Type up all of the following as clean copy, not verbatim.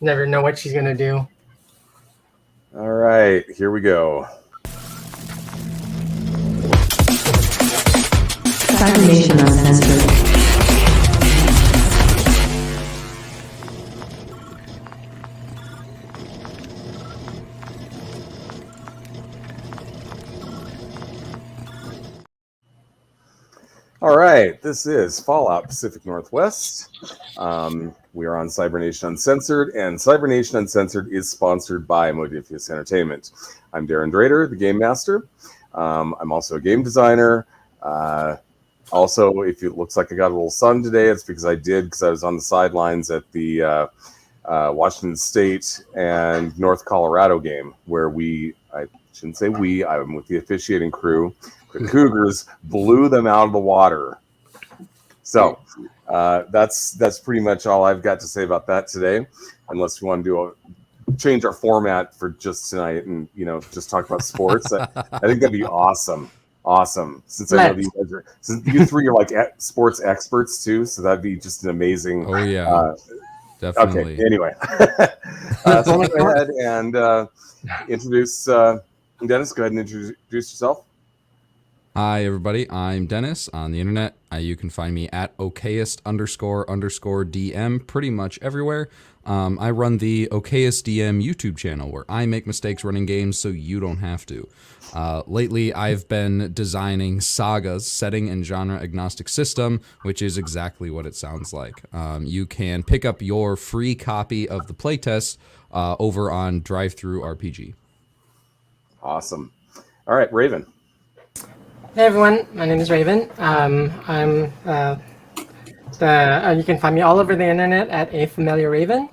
Never know what she's gonna do. All right, here we go. Cybernation Uncensored. All right, this is Fallout Pacific Northwest. We are on Cybernation Uncensored, and Cybernation Uncensored is sponsored by Modiphius Entertainment. I'm Darren Drader, the Game Master. I'm also a game designer. Also, if it looks like I got a little sun today, it's because I was on the sidelines at the Washington State and North Colorado game, where I shouldn't say I'm with the officiating crew. The Cougars blew them out of the water. So that's pretty much all I've got to say about that today, unless we want to change our format for just tonight and just talk about sports. I think that'd be awesome. Since I know since you three are like sports experts too, so that'd be just an amazing. Oh yeah, definitely. Okay. Anyway, so go ahead and introduce Dennis. Go ahead and introduce yourself. Hi everybody, I'm Dennis on the internet. You can find me at okayest__DM pretty much everywhere. I run the OkayestDM YouTube channel where I make mistakes running games so you don't have to. Lately, I've been designing Saga's setting and genre agnostic system, which is exactly what it sounds like. You can pick up your free copy of the playtest over on DriveThruRPG. Awesome. All right, Raven. Hey everyone, my name is Raven. You can find me all over the internet at A Familiar Raven.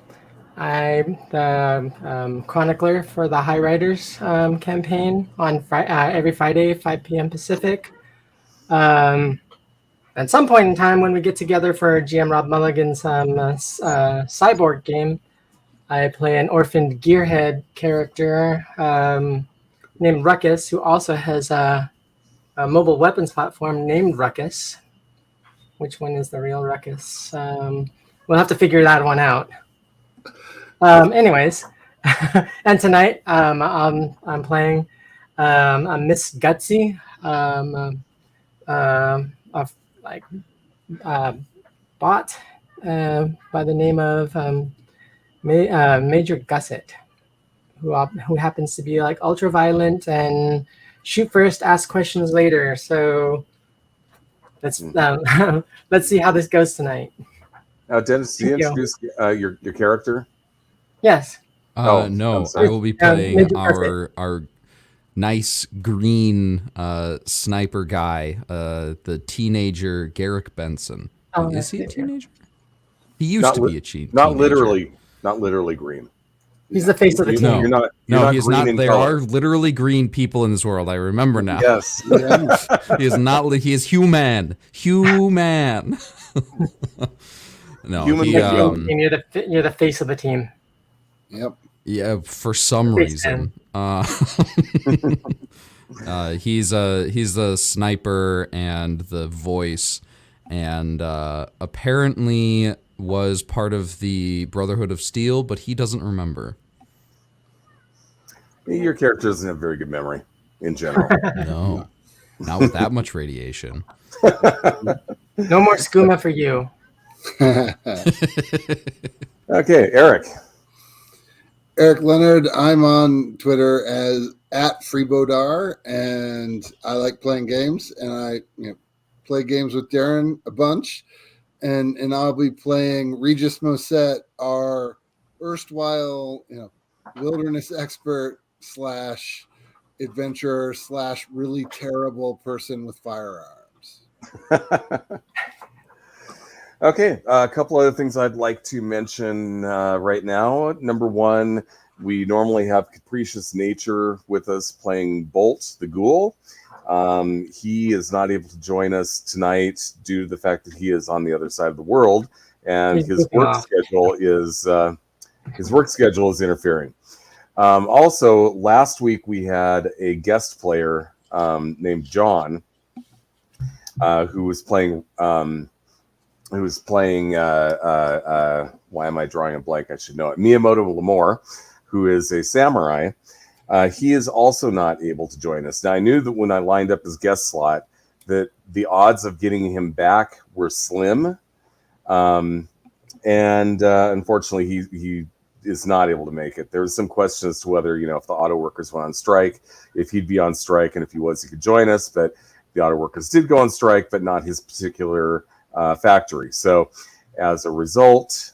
I'm the chronicler for the High Riders campaign on every Friday, 5 p.m. Pacific. At some point in time, when we get together for GM Rob Mulligan's Cyborg game, I play an orphaned gearhead character named Ruckus, who also has a mobile weapons platform named Ruckus. Which one is the real Ruckus? We'll have to figure that one out. Anyways, and tonight I'm playing a Miss Gutsy, bot by the name of Major Gusset, who happens to be like ultra violent and shoot first, ask questions later. So let's see how this goes tonight. Dennis, did you introduce your character? Yes. No, I will be playing our nice green sniper guy, the teenager Garrick Benson. Is he a teenager? He used to be a teenager. Not literally green. He's the face of the team. No, he's not. There are literally green people in this world. I remember now. Yes. He is not. He is human. Human. No. You're the face of the team. Yep. Yeah. For some reason. He's a sniper and the voice, and apparently was part of the Brotherhood of Steel, but he doesn't remember. Your character doesn't have very good memory in general. No, not with that much radiation. No more skooma for you. Okay, Eric. Eric Leonard. I'm on Twitter as @FreeBodar, and I like playing games, and I play games with Darren a bunch. And I'll be playing Regis Moset, our erstwhile, wilderness expert / adventurer / really terrible person with firearms. Okay, a couple other things I'd like to mention right now. Number one, we normally have Capricious Nature with us playing Bolt the Ghoul. He is not able to join us tonight due to the fact that he is on the other side of the world, and his work schedule is interfering. Also, last week we had a guest player named John who was playing why am I drawing a blank? I should know it. Miyamoto Lamore, who is a samurai. He is also not able to join us. Now, I knew that when I lined up his guest slot, that the odds of getting him back were slim. And unfortunately, he is not able to make it. There was some question as to whether, if the auto workers went on strike, if he'd be on strike, and if he was, he could join us. But the auto workers did go on strike, but not his particular factory. So as a result,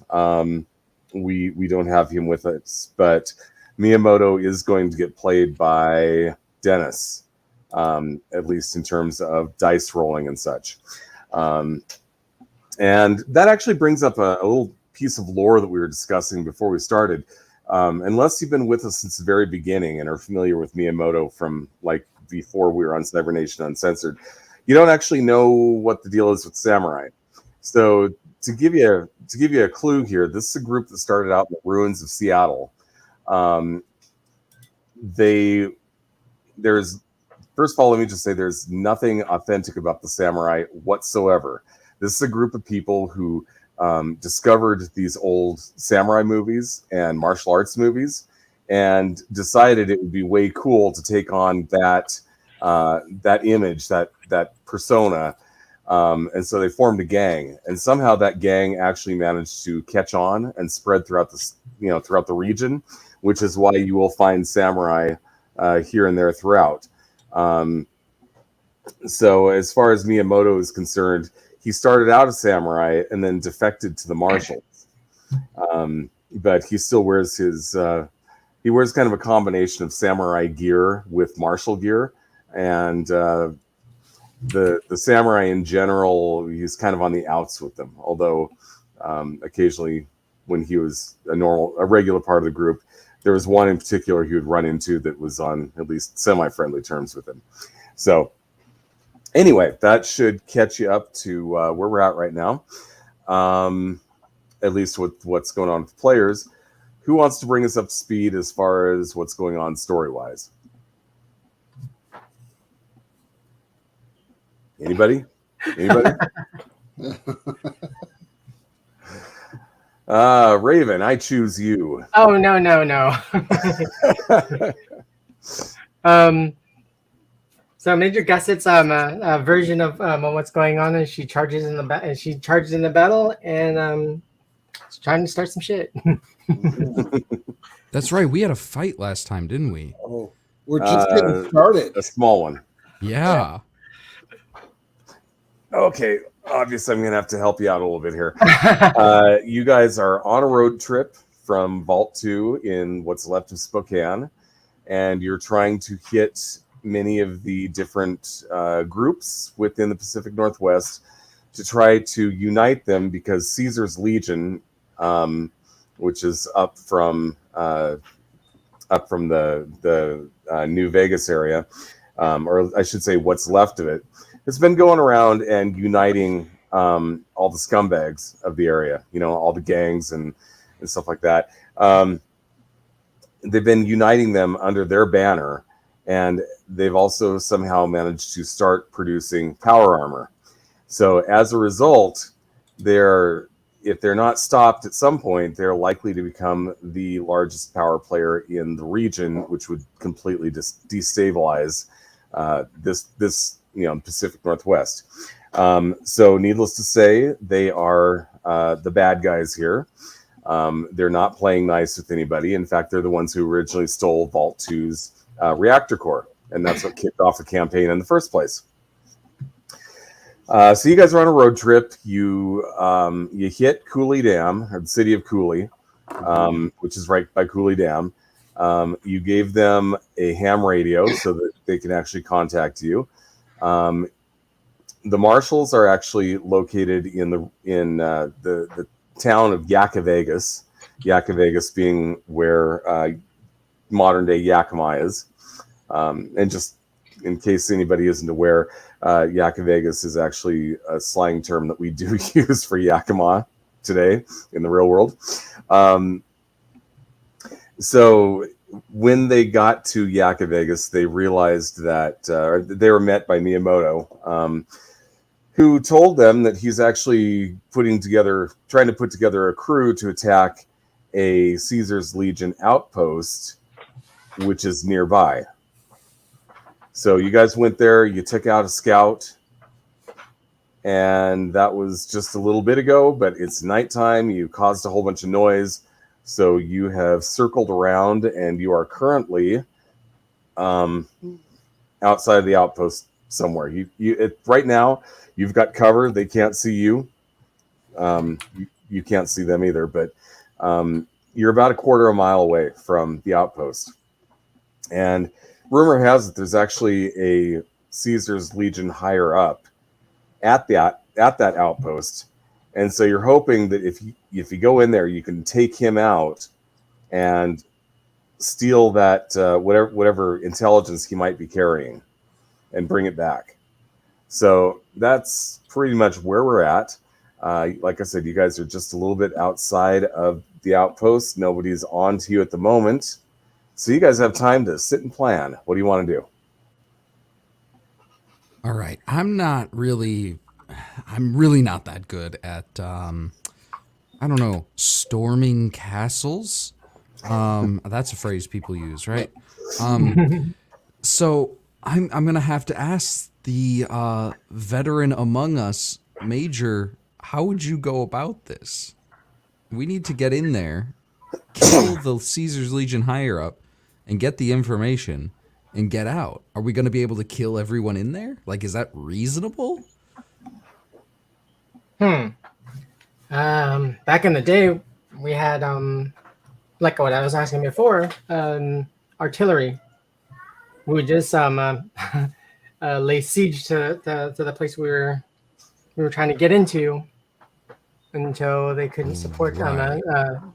we don't have him with us. But Miyamoto is going to get played by Dennis, at least in terms of dice rolling and such. And that actually brings up a little piece of lore that we were discussing before we started. Unless you've been with us since the very beginning and are familiar with Miyamoto from like before we were on Cybernation Uncensored, you don't actually know what the deal is with Samurai. So to give you a clue here, this is a group that started out in the ruins of Seattle. There's first of all, let me just say there's nothing authentic about the Samurai whatsoever. This is a group of people who discovered these old samurai movies and martial arts movies and decided it would be way cool to take on that image, that persona. And so they formed a gang, and somehow that gang actually managed to catch on and spread throughout the region, which is why you will find samurai here and there throughout. So as far as Miyamoto is concerned, he started out a samurai and then defected to the marshals. But he still wears he wears kind of a combination of samurai gear with martial gear. And the samurai in general, he's kind of on the outs with them. Although occasionally when he was a regular part of the group, there was one in particular he would run into that was on at least semi-friendly terms with him. So anyway, that should catch you up to where we're at right now, at least with what's going on with players. Who wants to bring us up to speed as far as what's going on story-wise? Anybody? Raven, I choose you. Oh, no. So Major Gusset's a version of what's going on, and she charges in the battle, and she's trying to start some shit. That's right. We had a fight last time, didn't we? Oh, we're just getting started. A small one. Yeah. Okay. Obviously, I'm going to have to help you out a little bit here. You guys are on a road trip from Vault 2 in what's left of Spokane, and you're trying to hit many of the different groups within the Pacific Northwest to try to unite them, because Caesar's Legion, which is up from the New Vegas area, or I should say what's left of it, has been going around and uniting all the scumbags of the area, all the gangs and stuff like that. They've been uniting them under their banner, and they've also somehow managed to start producing power armor. So as a result, if they're not stopped at some point, they're likely to become the largest power player in the region, which would completely destabilize this Pacific Northwest. So needless to say, they are the bad guys here. They're not playing nice with anybody. In fact, they're the ones who originally stole Vault 2's reactor core, and that's what kicked off the campaign in the first place. So you guys are on a road trip. You hit Cooley Dam, or the city of Cooley, which is right by Cooley Dam. You gave them a ham radio so that they can actually contact you. The marshals are actually located in the town of Yakavegas. Yakavegas being where modern day Yakima is. And just in case anybody isn't aware, Yakavegas is actually a slang term that we do use for Yakima today in the real world. So when they got to Yakavegas, they realized that they were met by Miyamoto, who told them that he's actually trying to put together a crew to attack a Caesar's Legion outpost, which is nearby. So you guys went there, you took out a scout, and that was just a little bit ago, but it's nighttime. You caused a whole bunch of noise. So you have circled around, and you are currently outside of the outpost somewhere. Right now, you've got cover. They can't see you. You can't see them either, but you're about a quarter of a mile away from the outpost. And rumor has it there's actually a Caesar's Legion higher up at that outpost. And so you're hoping that if you go in there, you can take him out and steal that whatever intelligence he might be carrying and bring it back. So that's pretty much where we're at. Like I said, you guys are just a little bit outside of the outpost. Nobody's on to you at the moment. So you guys have time to sit and plan. What do you want to do? All right. I'm really not that good at, I don't know, storming castles. That's a phrase people use, right? So I'm going to have to ask the veteran among us, Major, how would you go about this? We need to get in there, kill the Caesar's Legion higher up, and get the information and get out. Are we going to be able to kill everyone in there? Like, is that reasonable? Back in the day, we had like what I was asking before, artillery. We would just lay siege to the place we were trying to get into until they couldn't support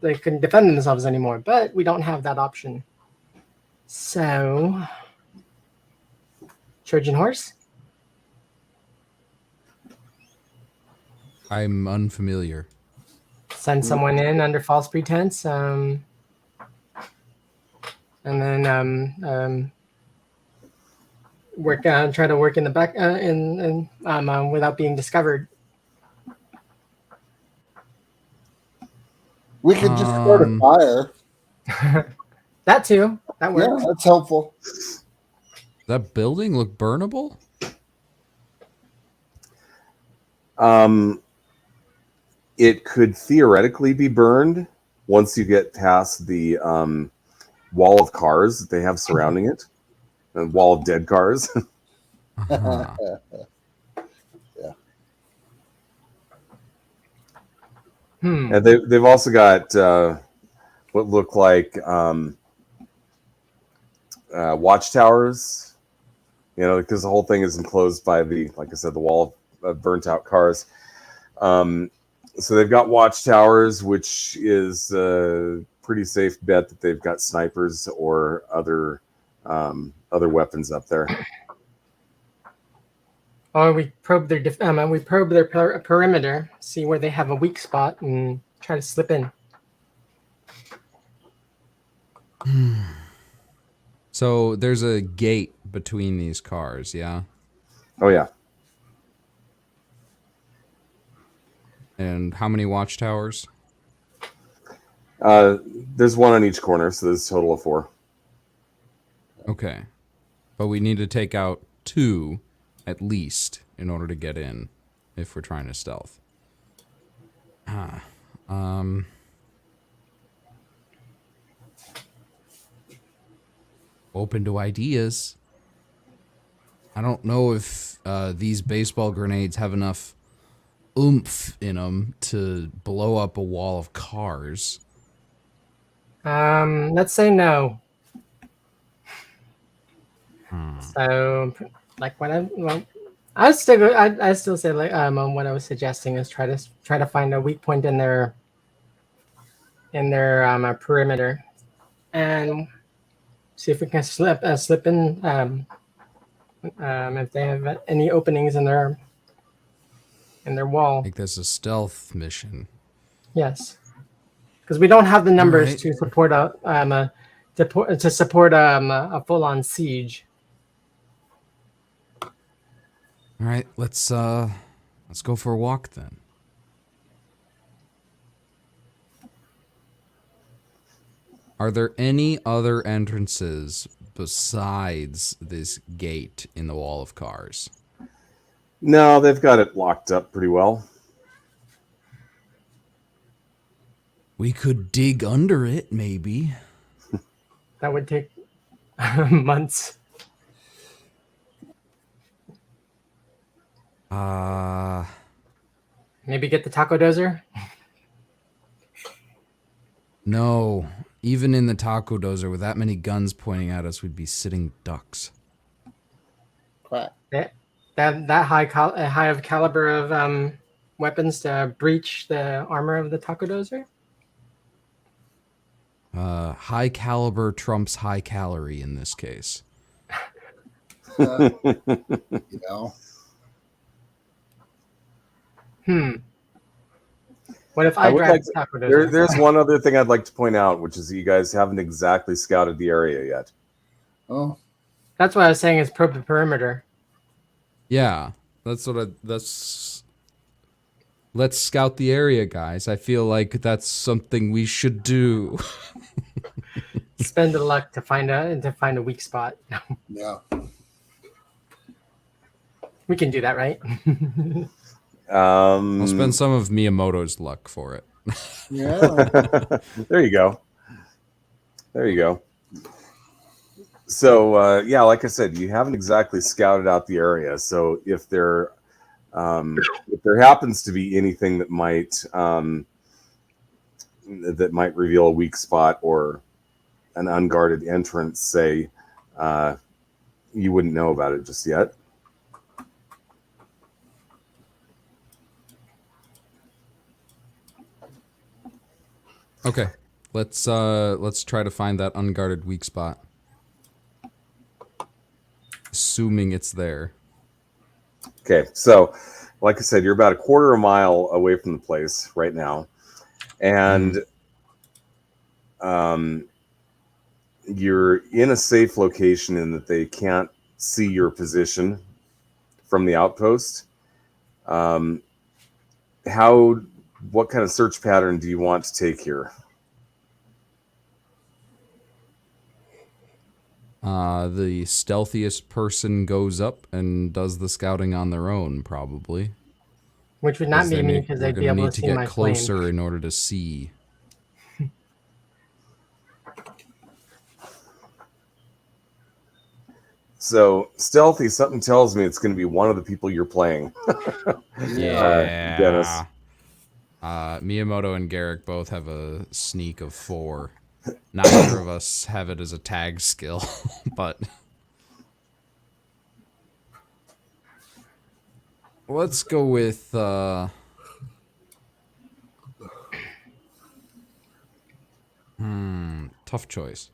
they couldn't defend themselves anymore. But we don't have that option. So, Trojan horse. I'm unfamiliar. Send someone in under false pretense, and then try to work in the back without being discovered. We could just start a fire. That too. That works. Yeah, that's helpful. That building look burnable? It could theoretically be burned once you get past the wall of cars that they have surrounding it, a wall of dead cars. Uh-huh. Yeah. And they've also got what look like watchtowers, because the whole thing is enclosed by like I said, the wall of burnt out cars. So they've got watchtowers, which is a pretty safe bet that they've got snipers or other weapons up there. Or we probe their perimeter, see where they have a weak spot, and try to slip in. So there's a gate between these cars, yeah? Oh yeah. And how many watchtowers? There's one on each corner, so there's a total of 4. Okay. But we need to take out 2 at least in order to get in if we're trying to stealth. Open to ideas. I don't know if these baseball grenades have enough oomph in them to blow up a wall of cars. Let's say no. So, like what I still say like what I was suggesting is try to find a weak point in their perimeter, and see if we can slip in if they have any openings in their wall. Like there's a stealth mission. Yes, because we don't have the numbers Right. to support a full-on siege. All right, let's Let's go for a walk then. Are there any other entrances besides this gate in the wall of cars? No, they've got it locked up pretty well. We could dig under it, maybe. That would take months. Maybe get the taco dozer. No. Even in the taco dozer with that many guns pointing at us, we'd be sitting ducks. Quack. That high of caliber of weapons to breach the armor of the taco dozer. High caliber trumps high calorie in this case. You know, What if I I would drive like the taco dozer? There's one other thing I'd like to point out, which is that you guys haven't exactly scouted the area yet. oh, That's what I was saying is probe the perimeter. Yeah, let's scout the area, guys. I feel like that's something we should do. Spend the luck to find a weak spot. yeah. We can do that, right? I'll spend some of Miyamoto's luck for it. Yeah. There you go. There you go. So yeah, like I said, you haven't exactly scouted out the area. So if there happens to be anything that might reveal a weak spot or an unguarded entrance, say, you wouldn't know about it just yet. Okay, let's try to find that unguarded weak spot. Assuming it's there. Okay, so like I said, you're about a quarter of a mile away from the place right now, and you're in a safe location in that they can't see your position from the outpost. What kind of search pattern do you want to take here? The stealthiest person goes up and does the scouting on their own, probably. Which would not be me because they're they'd be gonna able need to to see my get closer flame. in order to see. So stealthy, something tells me it's going to be one of the people you're playing. Yeah. Dennis. Miyamoto and Garrick both have a sneak of 4. Neither of us have it as a tag skill, but let's go with tough choice.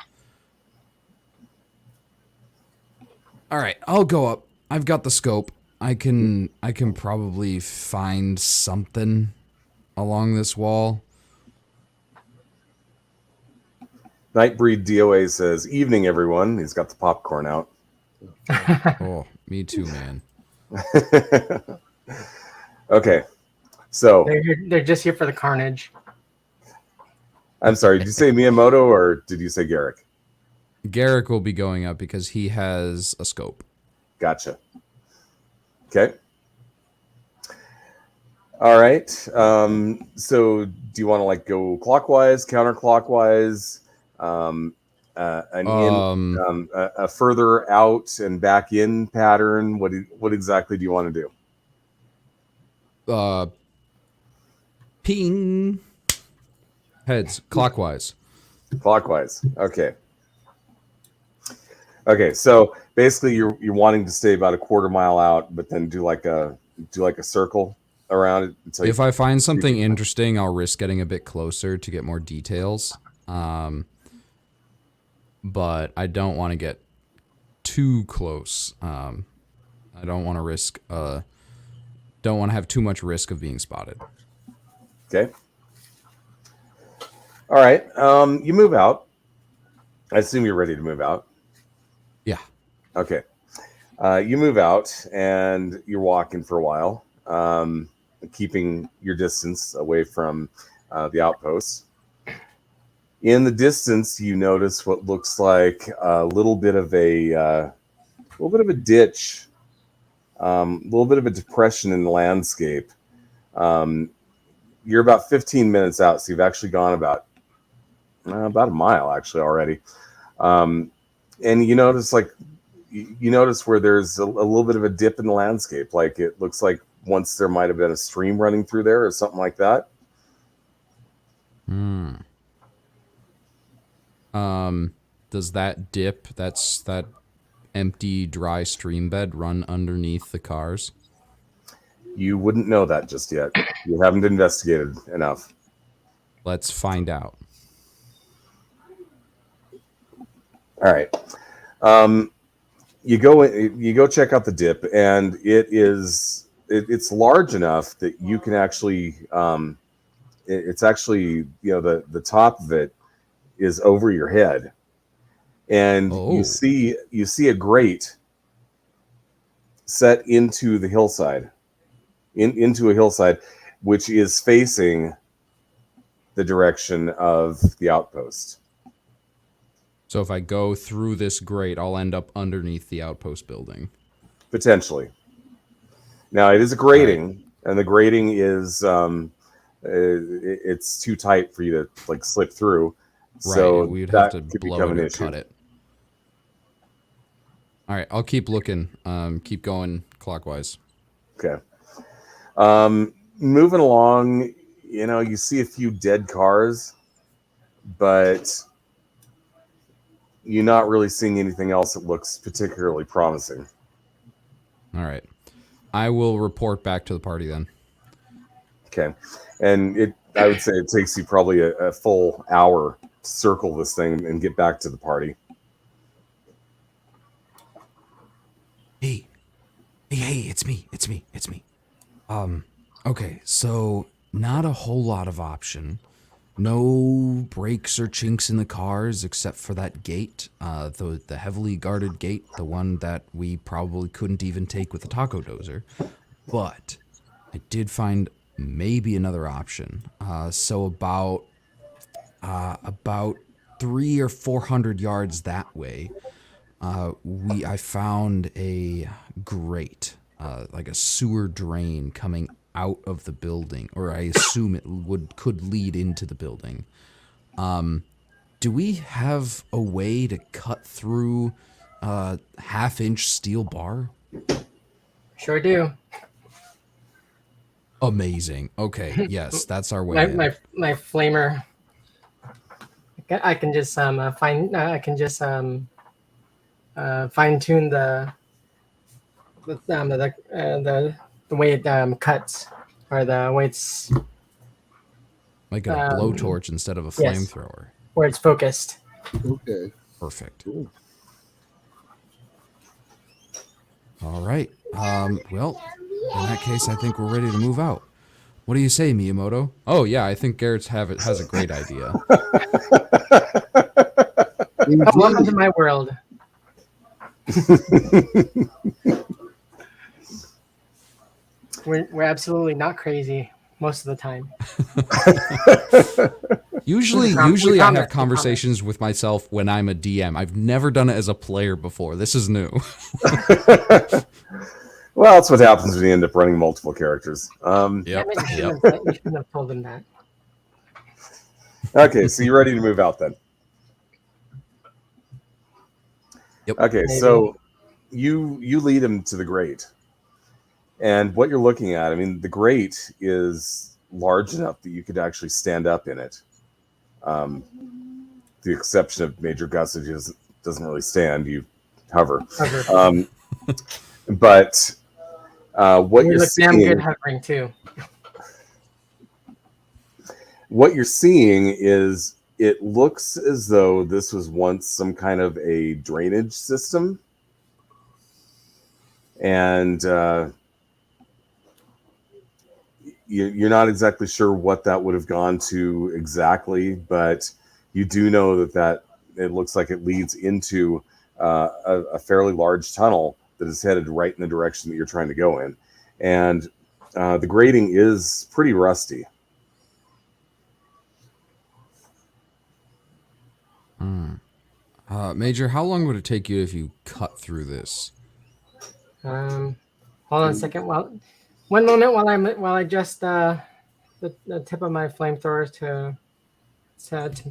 All right, I'll go up. I've got the scope. I can probably find something along this wall. Nightbreed DOA says, "Evening, everyone." He's got the popcorn out. Oh, me too, man. Okay, so They're just here for the carnage. I'm sorry. Did you say Miyamoto or did you say Garrick? Garrick will be going up because he has a scope. Gotcha. Okay. All right. So do you want to like go clockwise, counterclockwise, a further out and back in pattern? What exactly do you want to do? Ping. Heads, clockwise. Clockwise. Okay. Okay. So basically, you're wanting to stay about a quarter mile out, but then do like a circle around it. Until If I find something interesting, I'll risk getting a bit closer to get more details. But I don't want to get too close. I don't want to risk. Don't want to have too much risk of being spotted. Okay. All right. You move out. I assume you're ready to move out. Yeah. Okay. You move out and you're walking for a while. keeping your distance away from the outpost. In the distance, you notice what looks like a little bit of a ditch, a little bit of a depression in the landscape. You're about 15 minutes out, so you've actually gone about a mile actually already. And you notice where there's a little bit of a dip in the landscape. Like it looks like once there might have been a stream running through there or something like that. Does that dip, that empty, dry stream bed, run underneath the cars? You wouldn't know that just yet. You haven't investigated enough. Let's find out. All right. You go check out the dip, and it's large enough that you can actually it's actually, the top of it is over your head, and you see a grate set into the hillside, into a hillside, which is facing the direction of the outpost. So if I go through this grate, I'll end up underneath the outpost building. Potentially. Now it is a grating, and the grating is it's too tight for you to like slip through. Right, So we'd that have to could blow become it an or issue. cut it. All right, I'll keep looking. Keep going clockwise. Okay. Moving along, you see a few dead cars, but you're not really seeing anything else that looks particularly promising. All right. I will report back to the party then. Okay. And I would say it takes you probably a full hour to circle this thing and get back to the party. Hey, it's me. Okay, so not a whole lot of option. No breaks or chinks in the cars except for that gate, the heavily guarded gate, the one that we probably couldn't even take with the taco dozer. But I did find maybe another option. So about 300 or 400 yards that way, I found a grate, like a sewer drain coming out of the building, or I assume it could lead into the building. Do we have a way to cut through a half-inch steel bar? Sure do. Amazing. Okay, yes, that's our way. My flamer. I can just fine tune the way it cuts, or the way it's Like a blowtorch instead of a yes. flamethrower. Where it's focused. Okay. Perfect. Cool. All right. Well, in that case, I think we're ready to move out. What do you say, Miyamoto? Oh, yeah, I think Garrett's has a great idea. Welcome to my world. We're absolutely not crazy most of the time. Usually promise, I have conversations with myself when I'm a DM. I've never done it as a player before. This is new. Well, that's what happens when you end up running multiple characters. Yep. You shouldn't have told him that. Okay, so you're ready to move out then. Yep. Okay, Maybe. so you lead him to the grate. And what you're looking at, I mean, the grate is large enough that you could actually stand up in it. The exception of Major Gus, who doesn't really stand, you hover. But what You you're look damn seeing, good hovering too. what you're seeing is it looks as though this was once some kind of a drainage system. And you're not exactly sure what that would have gone to exactly, but you do know that it looks like it leads into a fairly large tunnel that is headed right in the direction that you're trying to go in. And The grading is pretty rusty. Major, how long would it take you if you cut through this? Hold on a second. Well, one moment while I just the tip of my flamethrower to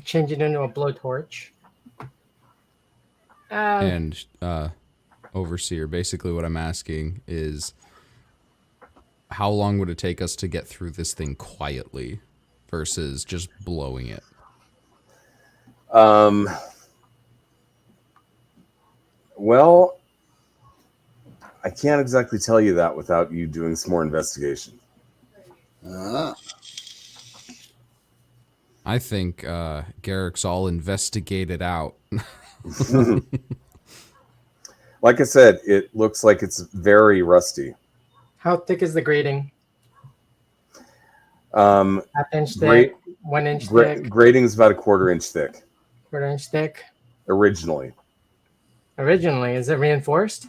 change it into a blowtorch. And Overseer, basically what I'm asking is, how long would it take us to get through this thing quietly versus just blowing it? Well, I can't exactly tell you that without you doing some more investigation. Ah, I think Garrick's all investigated out. Like I said, it looks like it's very rusty. How thick is the grating? Um, Half-inch Gra- thick, 1 inch thick, Grading is about a 1/4 inch thick 1/4 inch thick. originally. Originally, is it reinforced?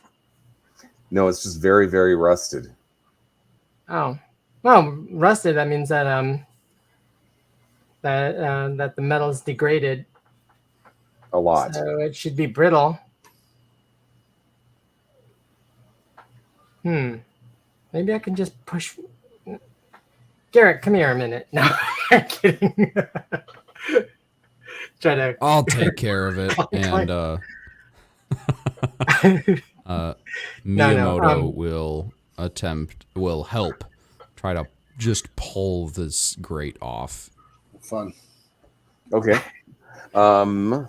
No, it's just very, very rusted. Oh, well, rusted. That means that that the metal's degraded, A lot. so it should be brittle. Maybe I can just push. Garrett, come here a minute. No, I'm kidding. Try to. I'll take care of it. And Miyamoto will help try to just pull this grate off. fun. Okay. Gonna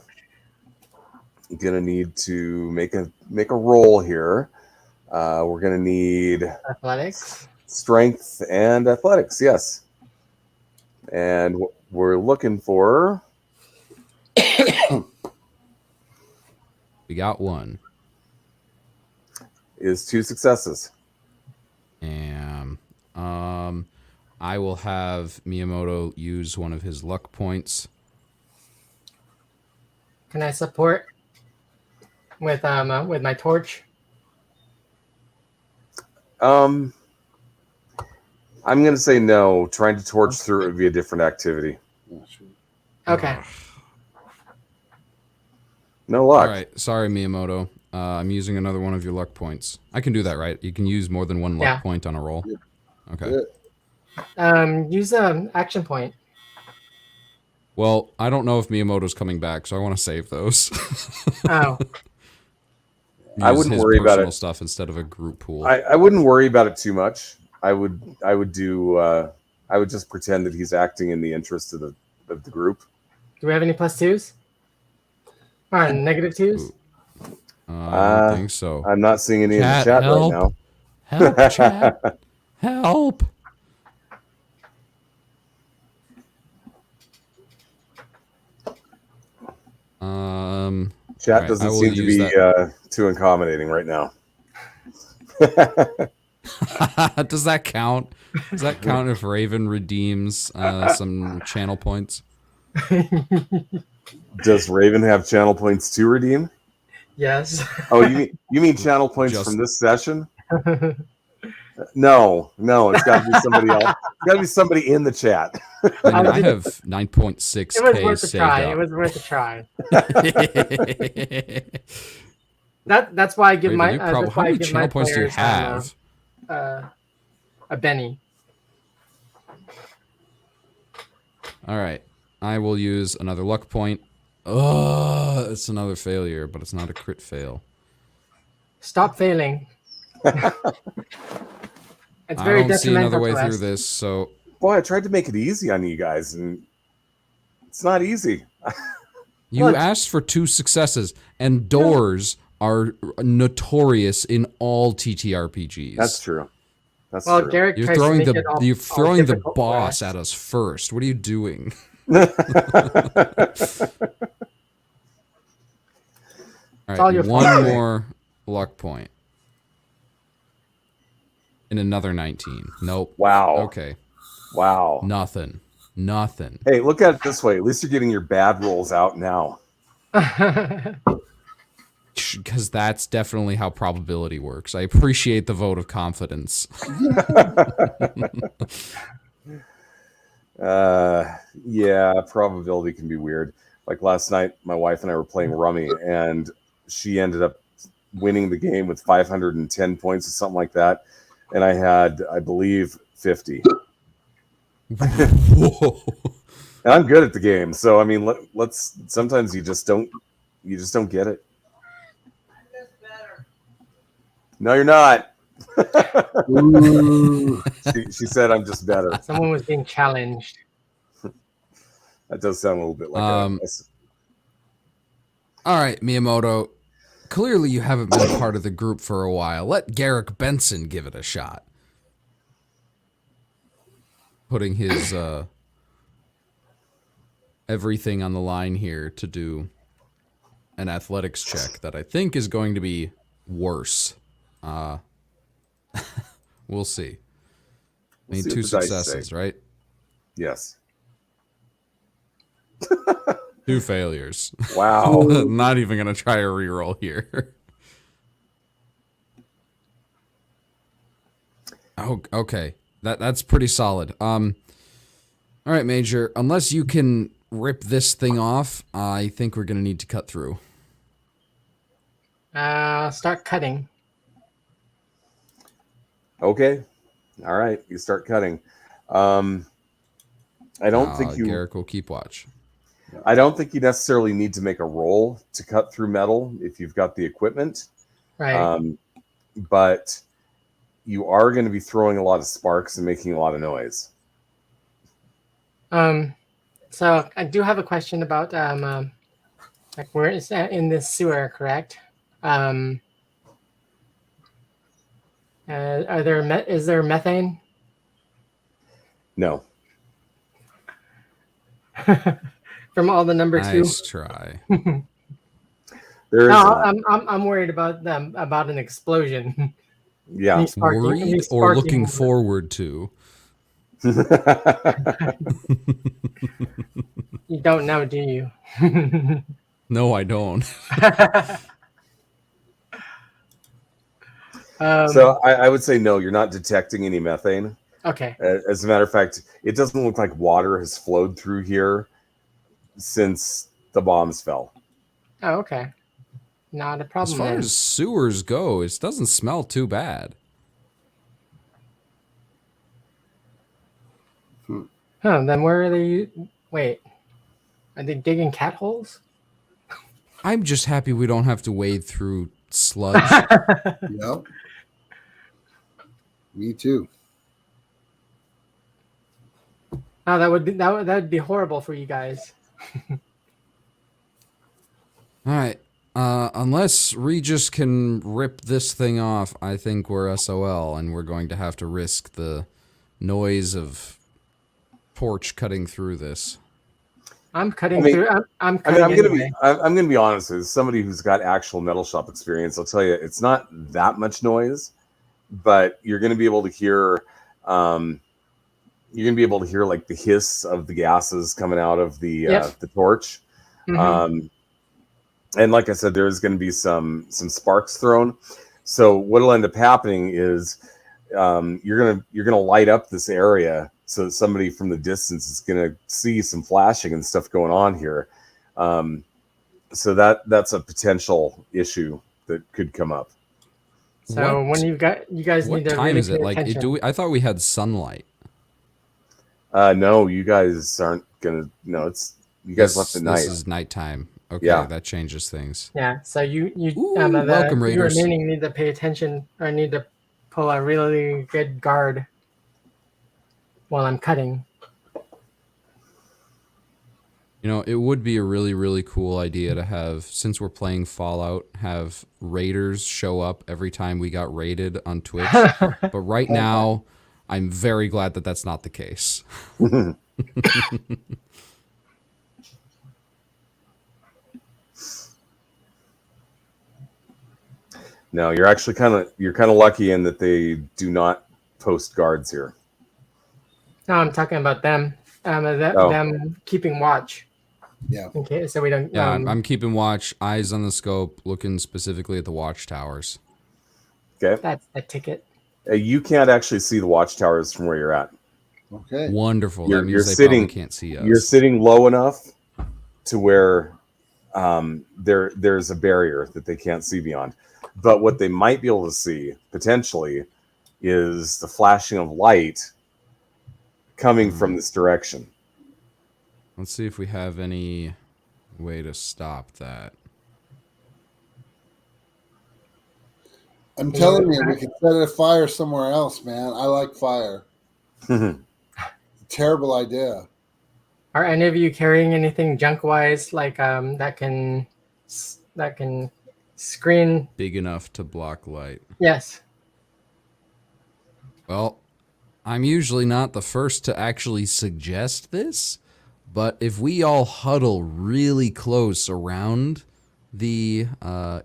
need to make a roll here. We're gonna need Athletics. strength and athletics, yes. And what we're looking for We got one. is 2 successes. And I will have Miyamoto use one of his luck points. Can I support with my torch? I'm gonna say no. Trying to torch through it would be a different activity. Oh, shoot. Okay. No luck. All right, sorry, Miyamoto. I'm using another one of your luck points. I can do that, right? You can use more than one luck Yeah. point on a roll. Okay. Yeah. Use an action point. Well, I don't know if Miyamoto's coming back, so I want to save those. Oh, I Use wouldn't his worry about personal it. stuff instead of a group pool. I wouldn't worry about it too much. I would just pretend that he's acting in the interest of the group. do we have any +2s? Or -2s? I don't think so. I'm not seeing any Chat, in the chat help. right now. Help, chat. Help. Chat Alright, doesn't I will seem to use be too accommodating right now. Does that count? Does that count if Raven redeems some channel points? Does Raven have channel points to redeem? Yes. Oh, you mean channel points Just- from this session? No, it's got to be somebody else. It's got to be somebody in the chat. I mean, I did- have It 9.6k was worth a saved try. It up. was worth a try. That's why I give Raven, my you that's how why I many give channel my points do you players, have? a Benny. All right, I will use another luck point. Oh, it's another failure, but it's not a crit fail. Stop failing. It's I very don't see another detrimental way to through us. this, so Boy, I tried to make it easy on you guys, and it's not easy. you Look. asked for 2 successes, and doors are notorious in all TTRPGs. That's true. That's Well, true. Garrick You're tries to throwing make the it all, you're all throwing the difficult for boss us. at us first. What are you doing? All all right, your one fault. more luck point. And another 19. Nope. Wow. Okay. Wow. Nothing. Hey, look at it this way. At least you're getting your bad rolls out now. because that's definitely how probability works. I appreciate the vote of confidence. Yeah, probability can be weird. Like last night, my wife and I were playing Rummy, and she ended up winning the game with 510 points or something like that. And I had, I believe, 50. Whoa. And I'm good at the game, so I mean, let's. Sometimes you just don't get it. No, you're not. Ooh. She said I'm just better. Someone was being challenged. That does sound a little bit like All right, Miyamoto. Clearly, you haven't been part of the group for a while. Let Garrick Benson give it a shot. Putting his everything on the line here to do an athletics check that I think is going to be worse. We'll see. I mean, see what 2 the dice successes, say. right? Yes. 2 failures. Wow. Not even gonna try a reroll here. Oh, okay. That's pretty solid. All right, Major. Unless you can rip this thing off, I think we're gonna need to cut through. Start cutting. Okay. All right. You start cutting. I don't think you. Garrick will keep watch. I don't think you necessarily need to make a roll to cut through metal if you've got the equipment. Right. But you are going to be throwing a lot of sparks and making a lot of noise. So I do have a question about like where is that in this sewer, correct? Is there methane? No. From all the number two. Nice try. There is. No, I'm worried about them about an explosion. Yeah. Me sparking- me Worried or sparking looking movement. forward to? You don't know, do you? No, I don't. So I would say no, you're not detecting any methane. Okay. As a matter of fact, it doesn't look like water has flowed through here since the bombs fell. Oh, okay. Not a As problem far then. as sewers go, it doesn't smell too bad. Huh, then where are they? Wait. Are they digging cat holes? I'm just happy we don't have to wade through sludge. Yep. Me too. Oh, that would be horrible for you guys. All right. Unless Regis can rip this thing off, I think we're SOL, and we're going to have to risk the noise of torch cutting through this. I'm cutting I mean- through. I'm I cutting mean, anyway. I'm gonna be honest. As somebody who's got actual metal shop experience, I'll tell you, it's not that much noise, but you're gonna be able to hear. You're gonna be able to hear like the hiss of the gases coming out of the Yep. the torch. Mhm. And like I said, there's going to be some sparks thrown. So what'll end up happening is you're gonna light up this area so that somebody from the distance is gonna see some flashing and stuff going on here. So that's a potential issue that could come up. So What- when you guys What need to time really is it? pay Like, attention. I thought we had sunlight. No, you guys aren't gonna. No, it's you guys left at night. This is nighttime. Okay, Yeah. that changes things. Yeah. So you Ooh, the welcome, Raiders. remaining need to pay attention or need to pull a really good guard while I'm cutting. You know, it would be a really, really cool idea to have, since we're playing Fallout, have raiders show up every time we got raided on Twitch. But right now, I'm very glad that that's not the case. No, you're actually kind of lucky in that they do not post guards here. No, I'm talking about them. Oh. Them keeping watch. Yeah. Okay, so we don't. Yeah, I'm keeping watch, eyes on the scope, looking specifically at the watchtowers. Okay. That's a ticket. You can't actually see the watchtowers from where you're at. Okay. Wonderful. You're- That you're means they sitting- probably can't see us. You're sitting low enough to where there's a barrier that they can't see beyond. But what they might be able to see potentially is the flashing of light coming from this direction. Let's see if we have any way to stop that. I'm telling you, we could set a fire somewhere else, man. I like fire. Terrible idea. Are any of you carrying anything junk-wise, like that can screen? Big enough to block light. Yes. Well, I'm usually not the first to actually suggest this, but if we all huddle really close around the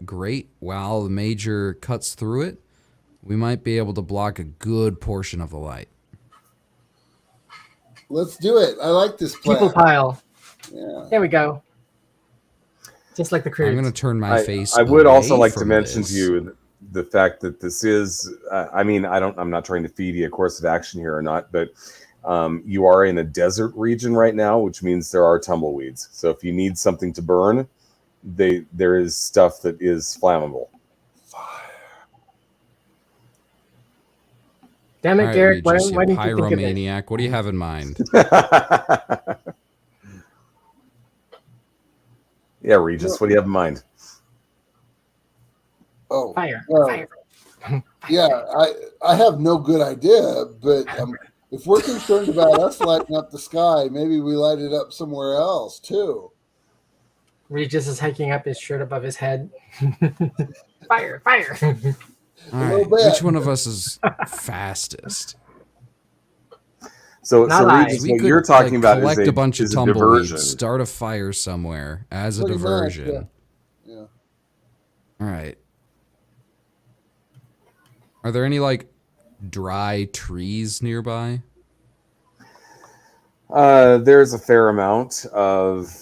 grate while the major cuts through it, we might be able to block a good portion of the light. Let's do it. I like this plan. People pile. Yeah. There we go. Just like the cruise. I'm going to turn my face. I would also away like to from mention this. to you the fact that this is. I'm not trying to feed you a course of action here or not, but you are in a desert region right now, which means there are tumbleweeds. So if you need something to burn, there is stuff that is flammable. Damn it, All right, Garrett. Regis, you Why didn't you think of it? pyromaniac. What do you have in mind? Yeah, Regis, what do you have in mind? Oh, Fire. well, Fire. yeah. I have no good idea, but if we're concerned about us lighting up the sky, maybe we light it up somewhere else too. Regis is hiking up his shirt above his head. Fire. Fire. All little right, bit. which one of us is fastest? So Not I. Regis, We what could you're talking about collect is a bunch of is a tumbleweeds, diversion. start a fire somewhere as a Pretty much, diversion. Yeah. All right. Are there any like dry trees nearby? There's a fair amount of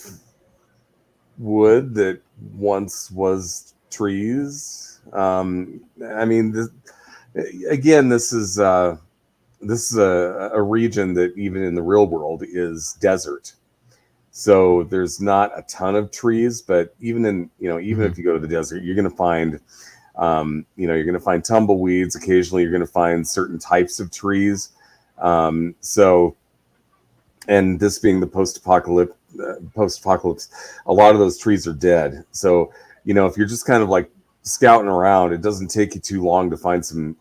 wood that once was trees. I mean, this is a region that even in the real world is desert. So there's not a ton of trees, but even if you go to the desert, you're going to find, you're going to find tumbleweeds. Occasionally, you're going to find certain types of trees. And this being the post-apocalypse, a lot of those trees are dead. So, if you're just kind of like scouting around, it doesn't take you too long to find some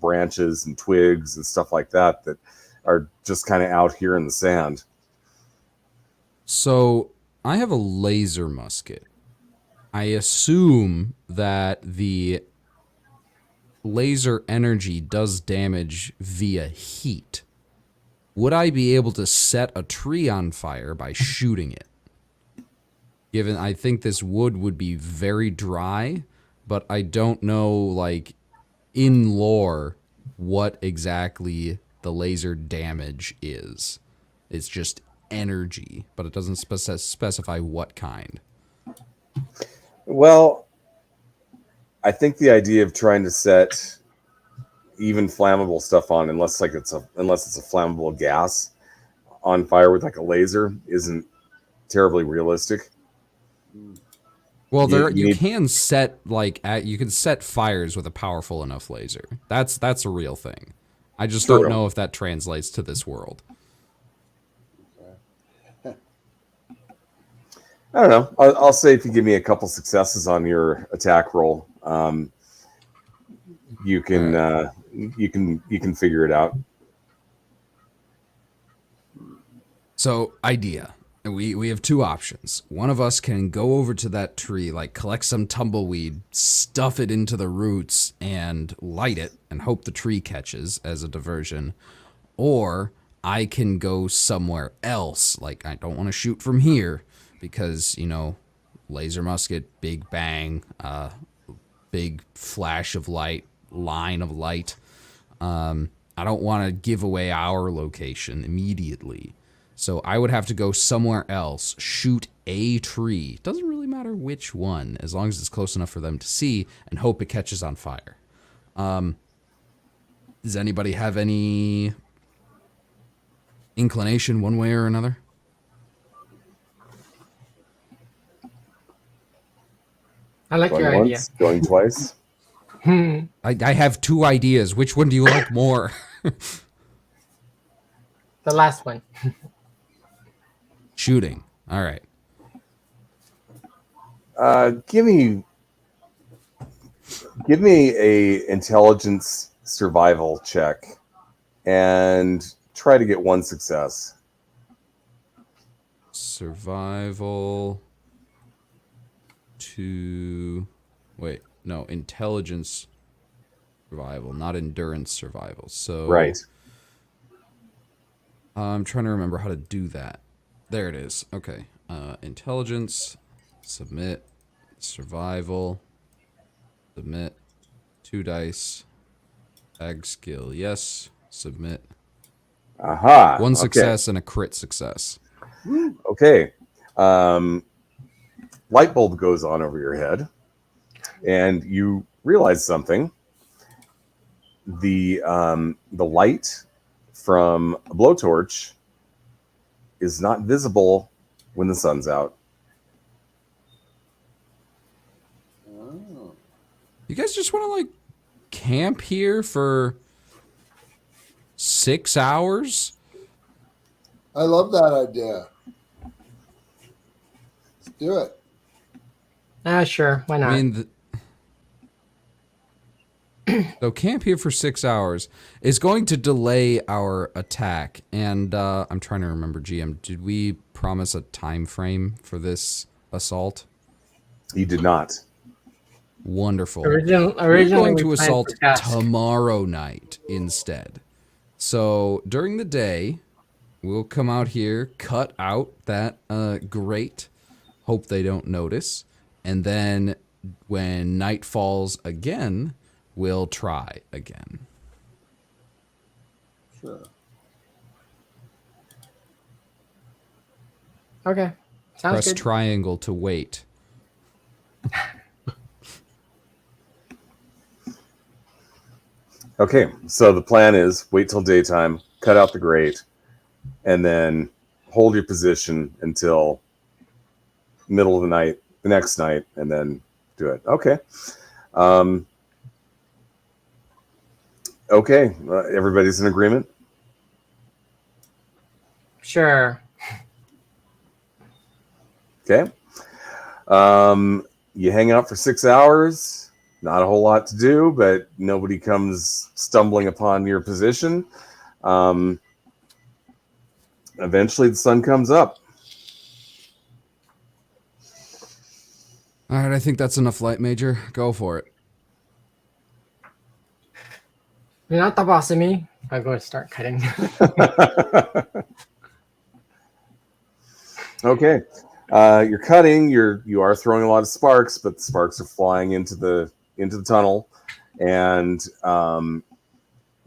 branches and twigs and stuff like that are just kind of out here in the sand. So I have a laser musket. I assume that the laser energy does damage via heat. Would I be able to set a tree on fire by shooting it? Given I think this wood would be very dry, but I don't know, like, in lore, what exactly the laser damage is. It's just energy, but it doesn't specify what kind. Well, I think the idea of trying to set even flammable stuff on, unless it's a flammable gas on fire with like a laser, isn't terribly realistic. Well, You need- can set you can set fires with a powerful enough laser. That's a real thing. I just True. don't know if that translates to this world. I don't know. I'll say if you give me a couple successes on your attack roll, you can figure it out. So, idea. We have two options. One of us can go over to that tree, like collect some tumbleweed, stuff it into the roots, and light it, and hope the tree catches as a diversion. Or I can go somewhere else. Like, I don't want to shoot from here because, laser musket, big bang, big flash of light, line of light. I don't want to give away our location immediately. So I would have to go somewhere else, shoot a tree. Doesn't really matter which one, as long as it's close enough for them to see, and hope it catches on fire. Does anybody have any inclination one way or another? I like Going your idea. once, going twice. I have 2 ideas. Which one do you like more? The last one. Shooting. All right. Give me a intelligence survival check and try to get 1 success. Survival to... Wait, no. Intelligence survival, not endurance survival. So Right. I'm trying to remember how to do that. There it is. Okay. Intelligence, submit, survival, submit, 2 dice, ag skill, yes, submit. Aha. 1 okay. success and a crit success. Okay. Light bulb goes on over your head, and you realize something. The light from a blowtorch is not visible when the sun's out. You guys just want to like camp here for 6 hours? I love that idea. Let's do it. Sure. Why not? I mean, so camp here for 6 hours is going to delay our attack. And I'm trying to remember, GM, did we promise a time frame for this assault? You did not. Wonderful. Originally, We're going we to planned assault for dusk. tomorrow night instead. So during the day, we'll come out here, cut out that grate, hope they don't notice, and then when night falls again, we'll try again. Sure. Okay. Sounds Press good. triangle to wait. Okay, so the plan is wait till daytime, cut out the grate, and then hold your position until middle of the night, the next night, and then do it. Okay. Okay, everybody's in agreement? Sure. Okay. You hang out for 6 hours. Not a whole lot to do, but nobody comes stumbling upon your position. Eventually, the sun comes up. All right, I think that's enough light, Major. Go for it. You're not the boss of me. I'm going to start cutting. Okay. You're cutting. You are throwing a lot of sparks, but the sparks are flying into the tunnel, and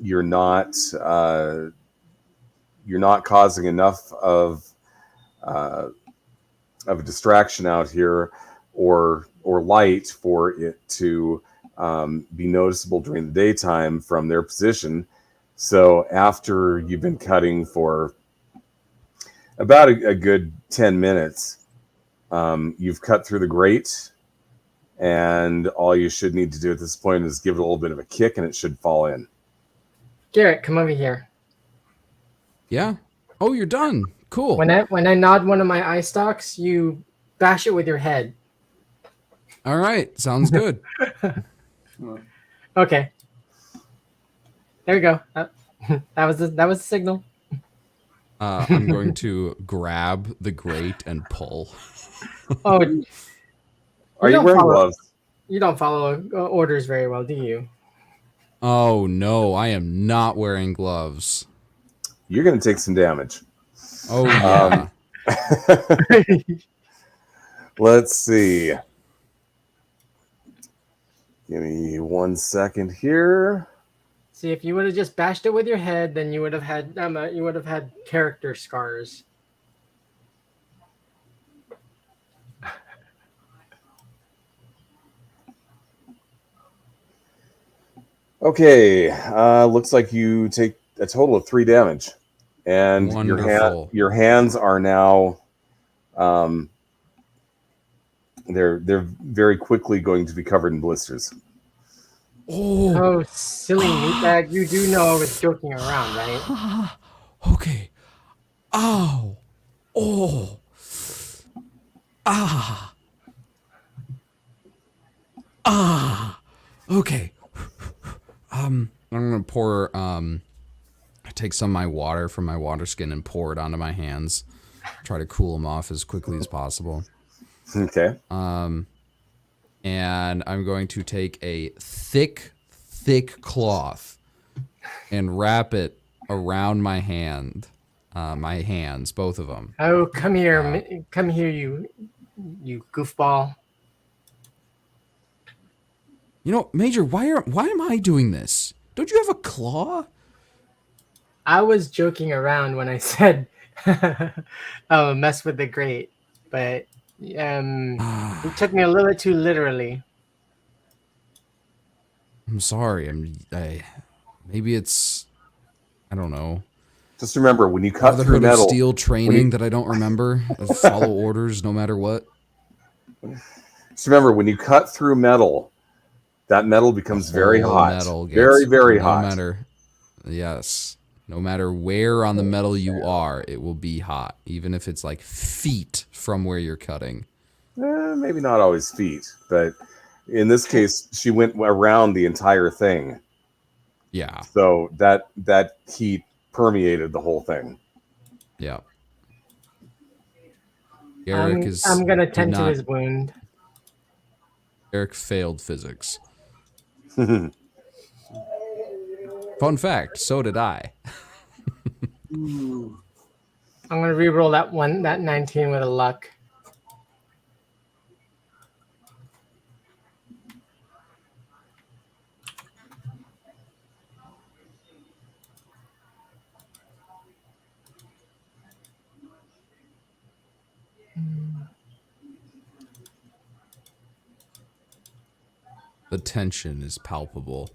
you're not causing enough of a distraction out here or light for it to be noticeable during the daytime from their position. So after you've been cutting for about a good 10 minutes, you've cut through the grate, and all you should need to do at this point is give it a little bit of a kick, and it should fall in. Garrett, come over here. Yeah? Oh, you're done. Cool. When I nod one of my eye stalks, you bash it with your head. All right. Sounds good. Okay. There we go. That was the signal. I'm going to grab the grate and pull. Oh, Are you don't wearing follow- gloves? you don't follow orders very well, do you? Oh, no. I am not wearing gloves. You're going to take some damage. Oh, yeah. Let's see. Give me 1 second here. See, if you would have just bashed it with your head, then you would have had character scars. Okay, looks like you take a total of 3 damage, and Wonderful. your hands are now they're very quickly going to be covered in blisters. Oh. Oh, silly meatbag! You do know I was joking around, right? Okay. Ow. Oh. Ah. Ah. Okay. I'm gonna pour take some of my water from my water skin and pour it onto my hands. Try to cool them off as quickly as possible. Okay. And I'm going to take a thick cloth and wrap it around my hands, both of them. Oh, come here, come here, you goofball! You know, Major, why am I doing this? Don't you have a claw? I was joking around when I said, "Oh, mess with the grate," but you took me a little bit too literally. I'm sorry. Maybe it's, I don't know. Just remember, when you cut through Brotherhood of metal, Steel training that I don't remember. Follow orders no matter what. just remember when you cut through metal, that metal becomes very Whole hot, metal gets- very no hot. matter, yes, no matter where on the metal you are, it will be hot, even if it's like feet from where you're cutting. Maybe not always feet, but in this case, she went around the entire thing, Yeah, so that heat permeated the whole thing. yeah. Eric I'm gonna did tend to not- his wound. Eric failed physics. Fun fact, so did I. I'm gonna re-roll that 19 with a luck. The tension is palpable.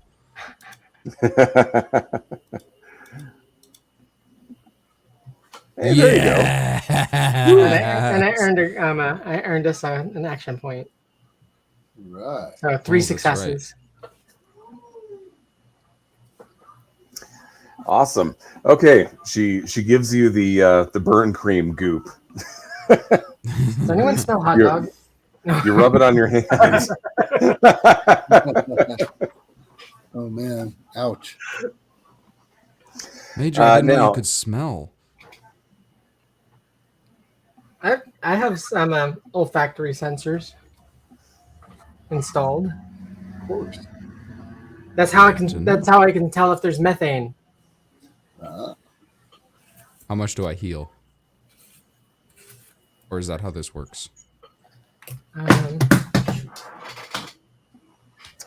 Hey, there you go. And I earned us an action point. Right. So 3 that's successes. Awesome. Okay, she gives you the burn cream goop. Does anyone smell hot You're- dog? You rub it on your hands. Oh man. Ouch. Major, I didn't know now- you could smell. I have some olfactory sensors installed. Of course. That's how I can tell if there's methane. How much do I heal? Or is that how this works?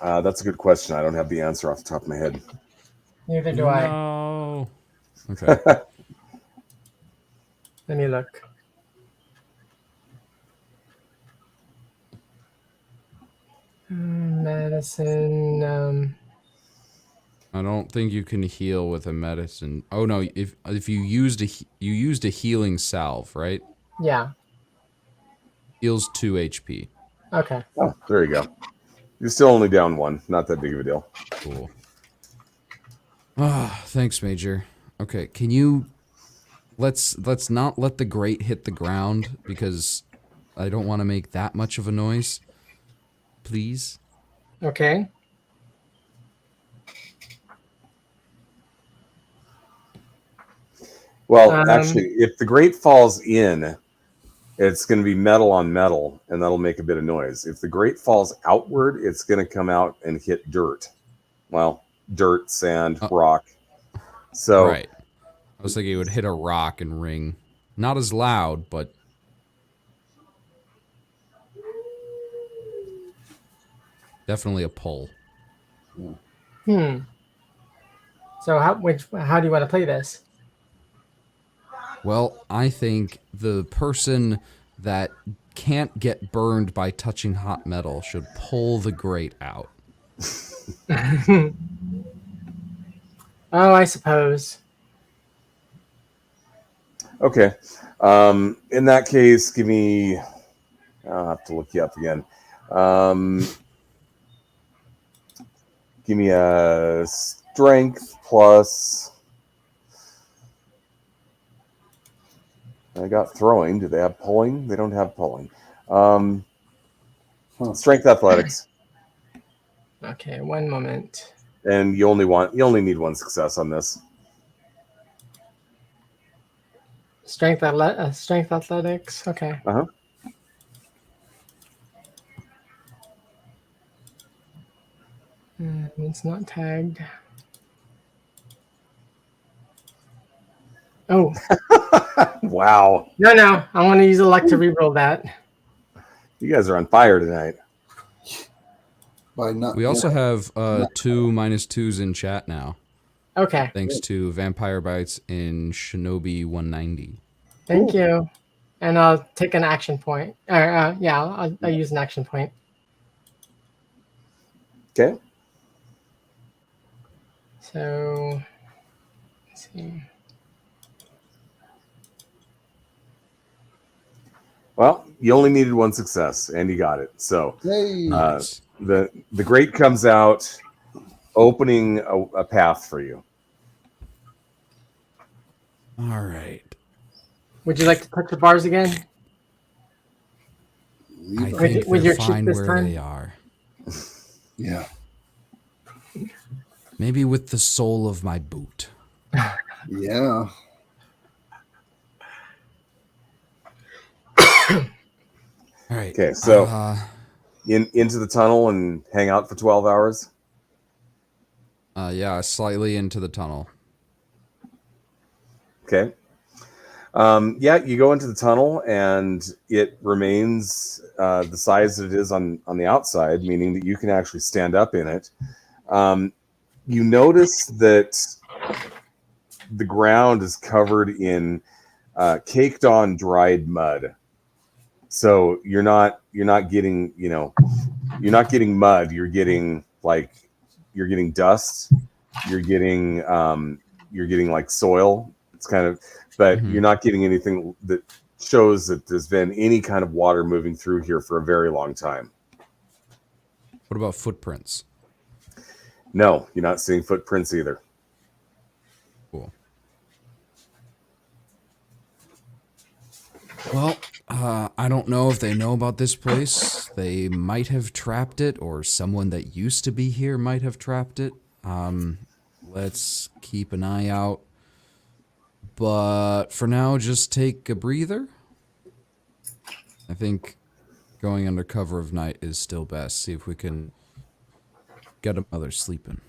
That's a good question. I don't have the answer off the top of my head. Neither do I. No. Okay. Let me look. Medicine. I don't think you can heal with a medicine. Oh no, if you used a healing salve, right? Yeah. Heals 2 HP. Okay. Oh, there you go. You're still only down 1. Not that big of a deal. Cool. Ah, thanks, Major. Okay, can you let's not let the grate hit the ground because I don't want to make that much of a noise. Please. Okay. Well, Um, actually, if the grate falls in, it's going to be metal on metal, and that'll make a bit of noise. If the grate falls outward, it's going to come out and hit dirt. Well, dirt, sand, rock. So, Right. I was thinking it would hit a rock and ring. Not as loud, but definitely a pull. So how do you want to play this? Well, I think the person that can't get burned by touching hot metal should pull the grate out. Oh, I suppose. Okay. In that case, give me. I'll have to look you up again. Give me a strength plus. I got throwing. Do they have pulling? They don't have pulling. Strength athletics, Okay, one moment. and you only need one success on this. Strength athletics. Okay. Uh-huh. It's not tagged. Oh, Wow, no. I want to use a luck to reroll that. you guys are on fire tonight. By not. We also have 2 -2s in chat now, Okay. thanks to Vampire Bites in Shinobi 190. Thank you. And I'll take an action point. Yeah, I'll use an action point. Okay. So, let's see. Well, you only needed one success, and you got it. So Hey. Nice. the grate comes out, opening a path for you. All right. Would you like to touch the bars again? I Leave- think with they're your cheek fine this where time? they are. yeah. Maybe with the sole of my boot. Yeah. All right. Okay, so into the tunnel and hang out for 12 hours. Yeah, slightly into the tunnel. Okay. Yeah, you go into the tunnel and it remains the size that it is on the outside, meaning that you can actually stand up in it. You notice that the ground is covered in caked on dried mud. So you're not getting, you're not getting mud. You're getting dust. You're getting like soil. It's kind of, but Mhm. you're not getting anything that shows that there's been any kind of water moving through here for a very long time. What about footprints? No, you're not seeing footprints either. Cool. Well, I don't know if they know about this place. They might have trapped it, or someone that used to be here might have trapped it. Let's keep an eye out. But for now, just take a breather. I think going under cover of night is still best. See if we can get them while they're sleeping.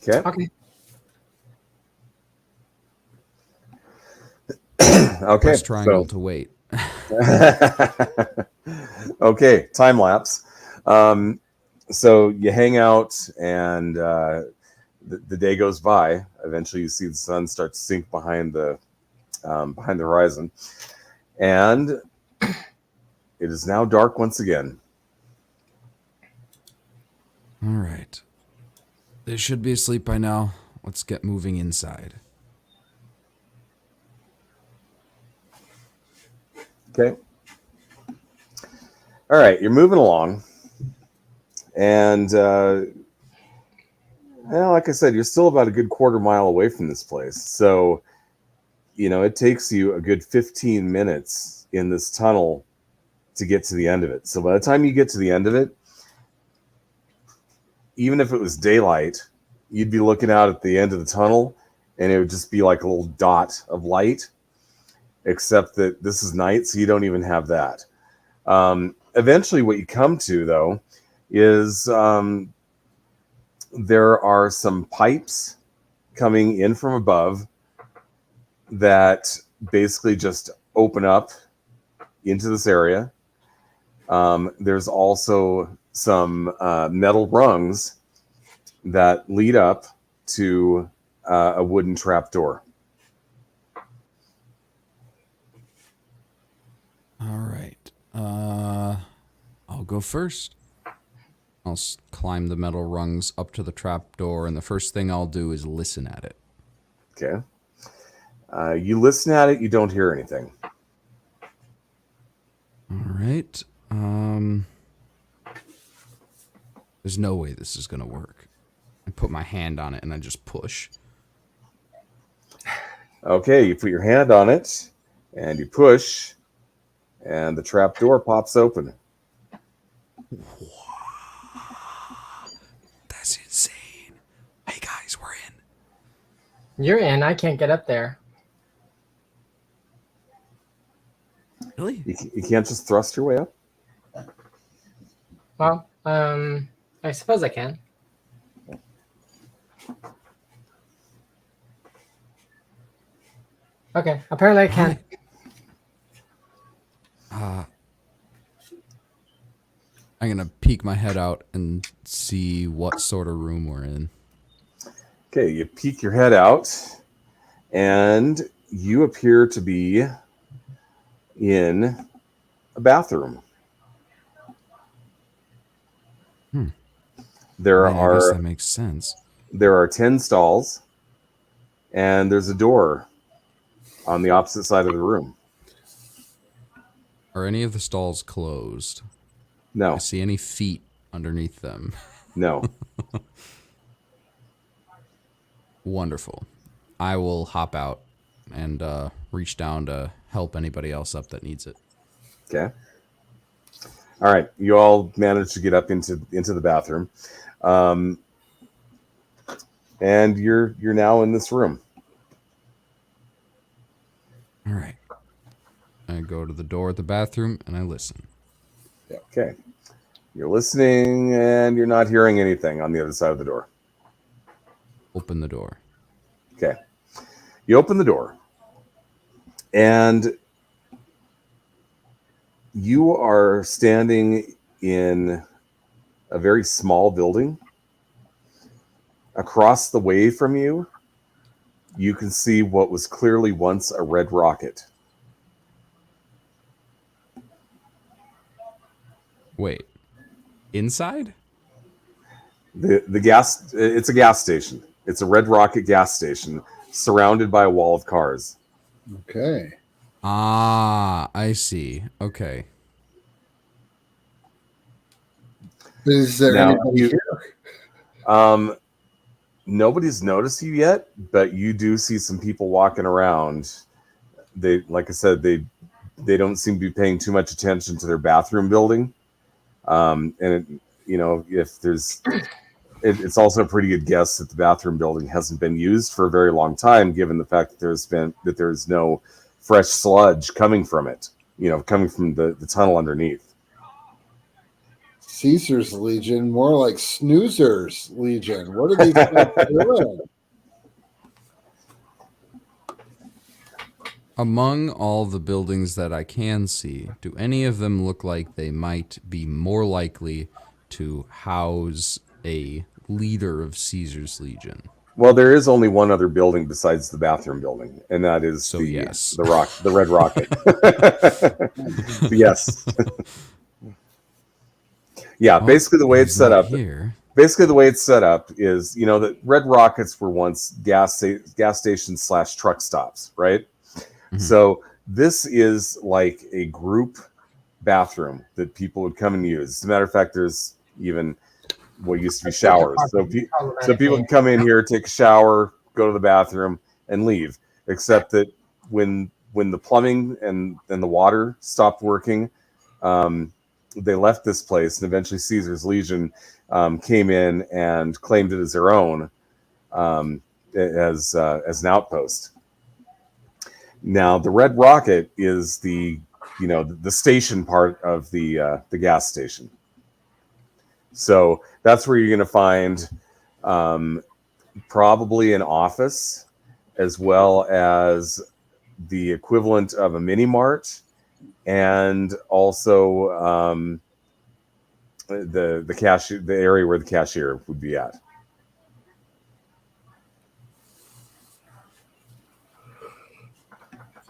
Okay. Okay. Okay. Press triangle to wait. Okay, time lapse. So you hang out, and the day goes by. Eventually, you see the sun start to sink behind the horizon, and it is now dark once again. All right. They should be asleep by now. Let's get moving inside. Okay. All right, you're moving along, and like I said, you're still about a good quarter mile away from this place. So, it takes you a good 15 minutes in this tunnel to get to the end of it. So by the time you get to the end of it, even if it was daylight, you'd be looking out at the end of the tunnel, and it would just be like a little dot of light, except that this is night, so you don't even have that. Eventually, what you come to, though, is there are some pipes coming in from above that basically just open up into this area. There's also some metal rungs that lead up to a wooden trapdoor. All right. I'll go first. I'll climb the metal rungs up to the trap door, and the first thing I'll do is listen at it. Okay. You listen at it. You don't hear anything. All right. There's no way this is gonna work. I put my hand on it and I just push. Okay, you put your hand on it and you push, and the trap door pops open. That's insane. Hey guys, we're in. You're in. I can't get up there. Really? You can't just thrust your way up? Well, I suppose I can. Okay, apparently I can. I'm gonna peek my head out and see what sort of room we're in. Okay, you peek your head out, and you appear to be in a bathroom. There I guess are that makes sense. 10 stalls, and there's a door on the opposite side of the room. Are any of the stalls closed? No, I see any feet underneath them. no. Wonderful. I will hop out and reach down to help anybody else up that needs it. Okay. All right, you all managed to get up into the bathroom, and you're now in this room. All right. I go to the door at the bathroom and I listen. Okay, you're listening, and you're not hearing anything on the other side of the door. Open the door. Okay, you open the door, and you are standing in a very small building. Across the way from you, you can see what was clearly once a red rocket. Wait. Inside? The gas, it's a gas station. It's a Red Rocket gas station surrounded by a wall of cars. Okay. Ah, I see. Okay. Is there Now, anybody here? Nobody's noticed you yet, but you do see some people walking around. They, like I said, they don't seem to be paying too much attention to their bathroom building. And if there's, it's also a pretty good guess that the bathroom building hasn't been used for a very long time, given the fact that there's no fresh sludge coming from it, coming from the tunnel underneath. Caesar's Legion, more like Snoozer's Legion. What are these guys doing? Among all the buildings that I can see, do any of them look like they might be more likely to house a leader of Caesar's Legion? Well, there is only one other building besides the bathroom building, and that is yes. the Red Rocket. Yes. Yeah, basically the way it's set up. Here. Basically, the way it's set up is, that Red Rockets were once gas stations / truck stops, right? Mm-hmm. So this is like a group bathroom that people would come and use. As a matter of fact, there's even what used to be showers. So people can come in here, take a shower, go to the bathroom, and leave. Except that when the plumbing and the water stopped working, they left this place, and eventually Caesar's Legion came in and claimed it as their own, as an outpost. Now, the Red Rocket is the station part of the gas station. So that's where you're going to find probably an office, as well as the equivalent of a mini mart, and also the cashier, the area where the cashier would be at.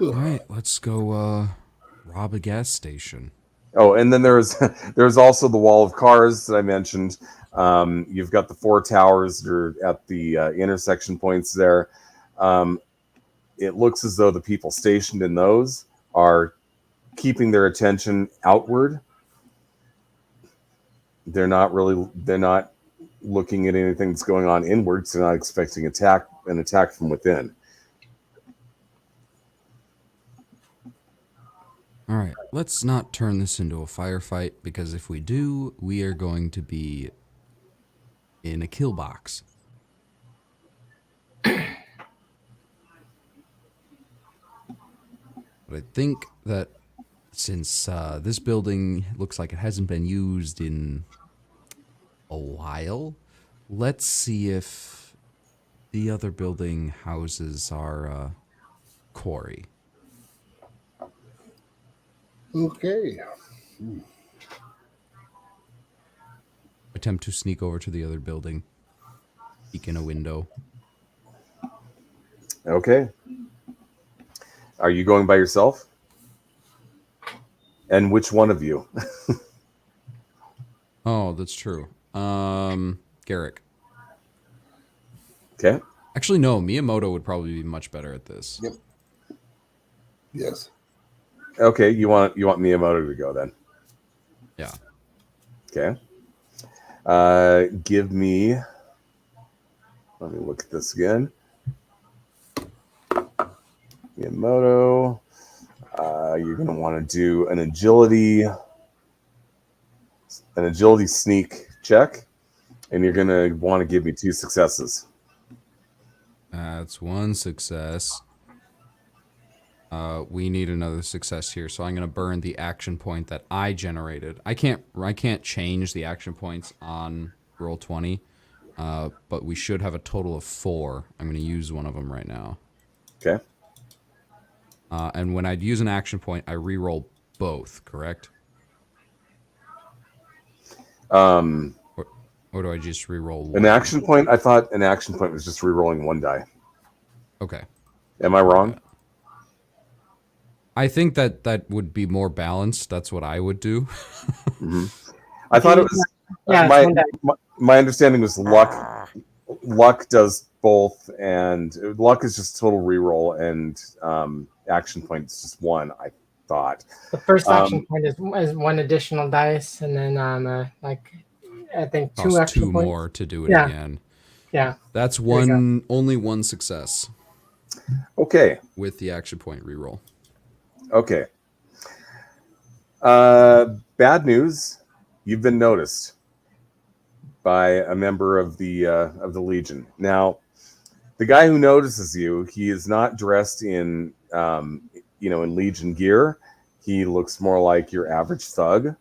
All right, let's go rob a gas station. Oh, and then there's there's also the wall of cars that I mentioned. You've got the 4 towers that are at the intersection points there. Um, it looks as though the people stationed in those are keeping their attention outward. They're not looking at anything that's going on inward, so they're not expecting an attack from within. All right, let's not turn this into a firefight, because if we do, we are going to be in a kill box. But I think that since this building looks like it hasn't been used in a while, let's see if the other building houses our quarry. Okay. Attempt to sneak over to the other building, peek in a window. Okay. Are you going by yourself? And which one of you? Oh, that's true. Garrick. Okay. Actually, no. Miyamoto would probably be much better at this. Yep. Yes. Okay, you want Miyamoto to go then. Yeah. Okay. Give me. Let me look at this again. Miyamoto. You're going to want to do an agility sneak check, and you're going to want to give me 2 successes. That's 1 success. We need another success here, so I'm going to burn the action point that I generated. I can't change the action points on Roll20, but we should have a total of 4. I'm going to use one of them right now. Okay. And when I'd use an action point, I re-roll both, correct? Or do I just re-roll one? An action point? I thought an action point was just re-rolling 1 die. Okay. Am I wrong? I think that would be more balanced. That's what I would do. Mm-hmm. I thought it was. Yeah, my understanding was luck. Luck does both, and luck is just total reroll, and action point is just 1. I thought the first action point is 1 additional dice, and then I think 2 Cost action 2 points. more to do it Yeah. again. Yeah. That's only 1 success Okay. with the action point reroll. Okay. Bad news. You've been noticed by a member of the Legion. Now, the guy who notices you, he is not dressed in in Legion gear. He looks more like your average thug.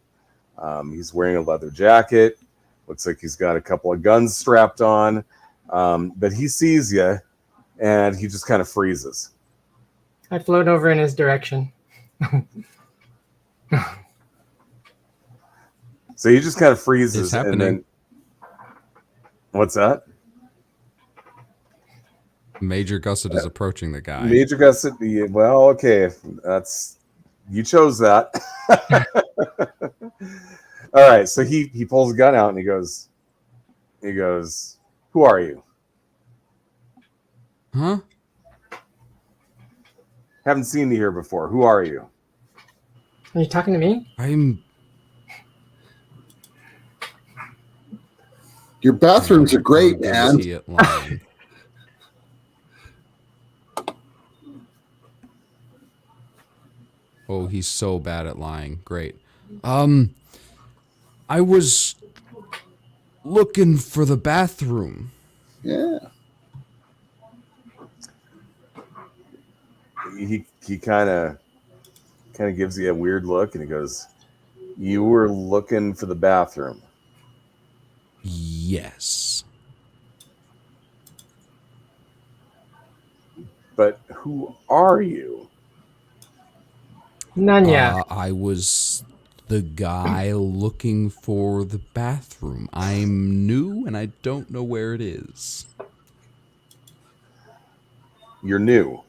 He's wearing a leather jacket. Looks like he's got a couple of guns strapped on. But he sees you, and he just kind of freezes. I float over in his direction. So he just kind of freezes. It's happening. And then, what's that? Major Gusset is approaching the guy. Major Gusset. Well, okay, you chose that. All right, so he pulls a gun out and he goes, "Who are you?" Huh? Haven't seen you here before. Who are you? Are you talking to me? Your bathrooms are great, man. Idiot line. Oh, he's so bad at lying. Great. I was looking for the bathroom. Yeah. He kind of gives you a weird look and he goes, "You were looking for the bathroom." Yes. But who are you? Nanya. I was the guy looking for the bathroom. I'm new and I don't know where it is. You're new.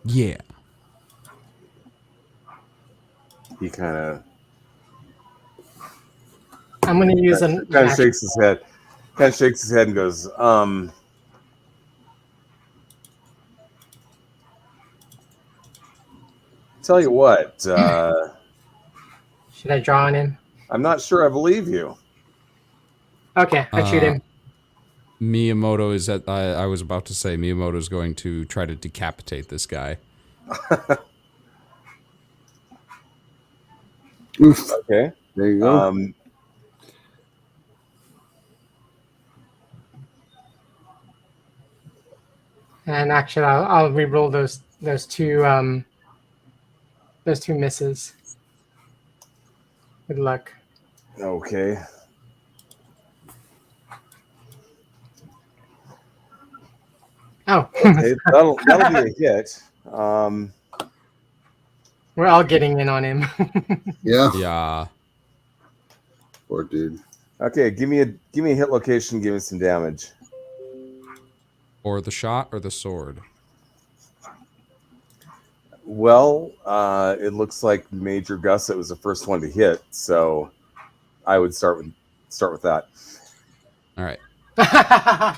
Yeah. He kind I'm going to use of an shakes his head. Kind of shakes his head and goes, tell you what, Should I draw on him? I'm not sure I believe you. Okay, I shoot him. Miyamoto is at. I was about to say Miyamoto is going to try to decapitate this guy. Oof. Okay. There you go. And actually, I'll re-roll those two misses. Good luck. Okay. Oh, Okay, that'll be a hit. we're all getting in on him. Yeah. Yeah. Poor dude. Okay, give me a hit location. Give me some damage. Or the shot or the sword. Well, it looks like Major Gusset was the first one to hit, so I would start with that. All right. I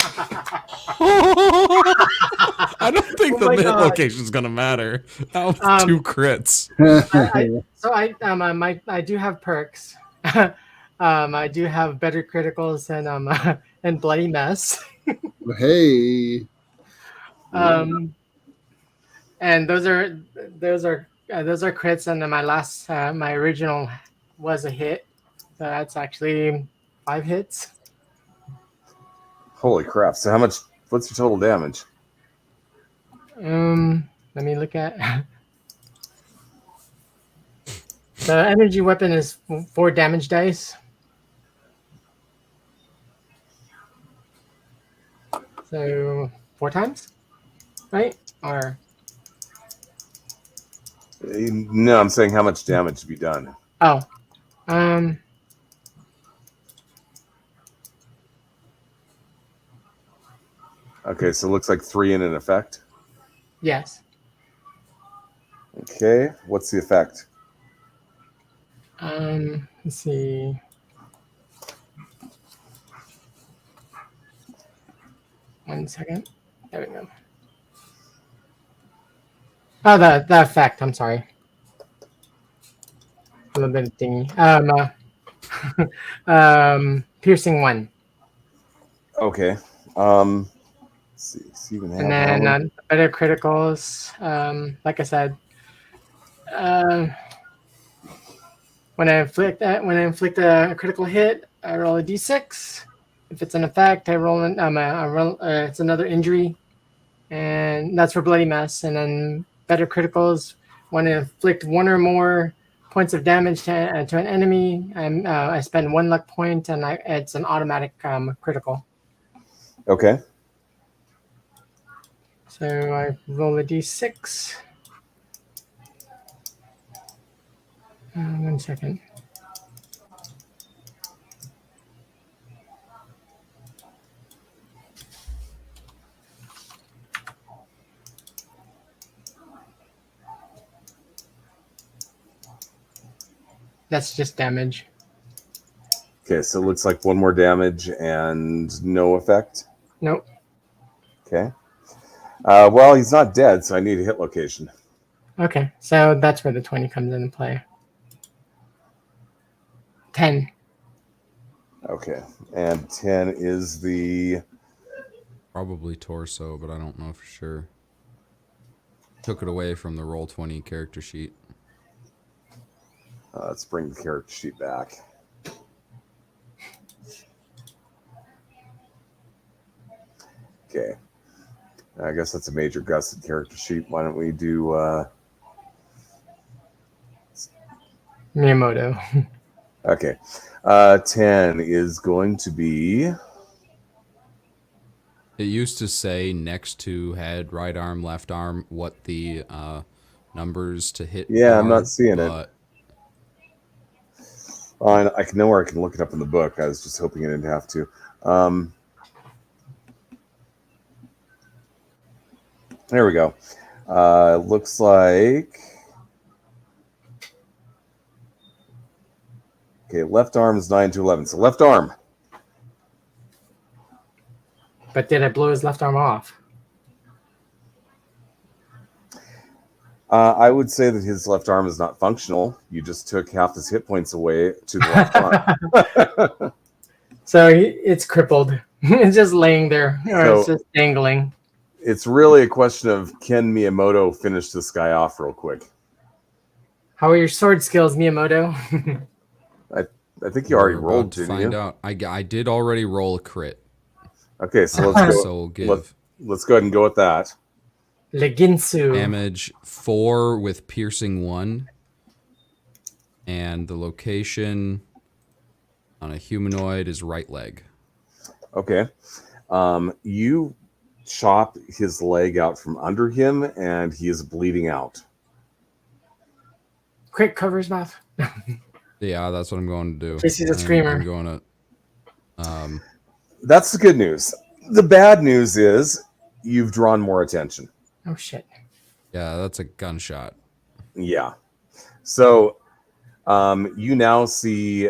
don't think Oh the my hit God. location's gonna matter. That was 2 crits. I do have perks. I do have better criticals and bloody mess. Hey. And those are crits, and then my original was a hit, so that's actually 5 hits. Holy crap! So what's your total damage? Let me look at. The energy weapon is 4 damage dice. So 4 times, right? Or No, I'm saying how much damage to be done. oh, Okay, so it looks like 3 in an effect. yes. Okay, what's the effect? Let's see. One second. There we go. Oh, the effect. I'm sorry. A little bit of dingy. Piercing 1, Okay. Let's see even and then better criticals. Like I said, when I inflict a critical hit, I roll a d6. If it's an effect, I roll it's another injury, and that's for bloody mess. And then better criticals, when I inflict 1 or more points of damage to an enemy, I spend 1 luck point, and it's an automatic critical. Okay. So I roll a d6. 1 second. That's just damage. Okay, so it looks like 1 more damage and no effect. Nope. Okay. Well, he's not dead, so I need a hit location. Okay, so that's where the 20 comes into play. 10. Okay, and 10 is the... Probably torso, but I don't know for sure. Took it away from the Roll20 character sheet. let's bring the character sheet back. Okay. I guess that's a Major Gusset character sheet. Why don't we do... Miyamoto. Okay. 10 is going to be... It used to say next to head, right arm, left arm, what the numbers to hit Yeah, are, I'm not seeing it. but I can know where I can look it up in the book. I was just hoping I didn't have to. There we go. Looks like Okay, left arm is 9 to 11. So left arm. But did I blow his left arm off? I would say that his left arm is not functional. You just took half his hit points away to the left arm. So it's crippled. It's just laying there, or So- it's just dangling. It's really a question of can Miyamoto finish this guy off real quick? How are your sword skills, Miyamoto? I think you already We're rolled, about to didn't find you? out. I did already roll a crit. Okay, so let's go. So we'll give Let's go ahead and go with that. Leginsu. damage 4 with piercing 1. And the location on a humanoid is right leg. Okay. You chop his leg out from under him, and he is bleeding out. Quick, cover his mouth. Yeah, that's what I'm going to do. case he's a screamer. I'm going to. That's the good news. The bad news is you've drawn more attention. Oh shit. Yeah, that's a gunshot. Yeah. So you now see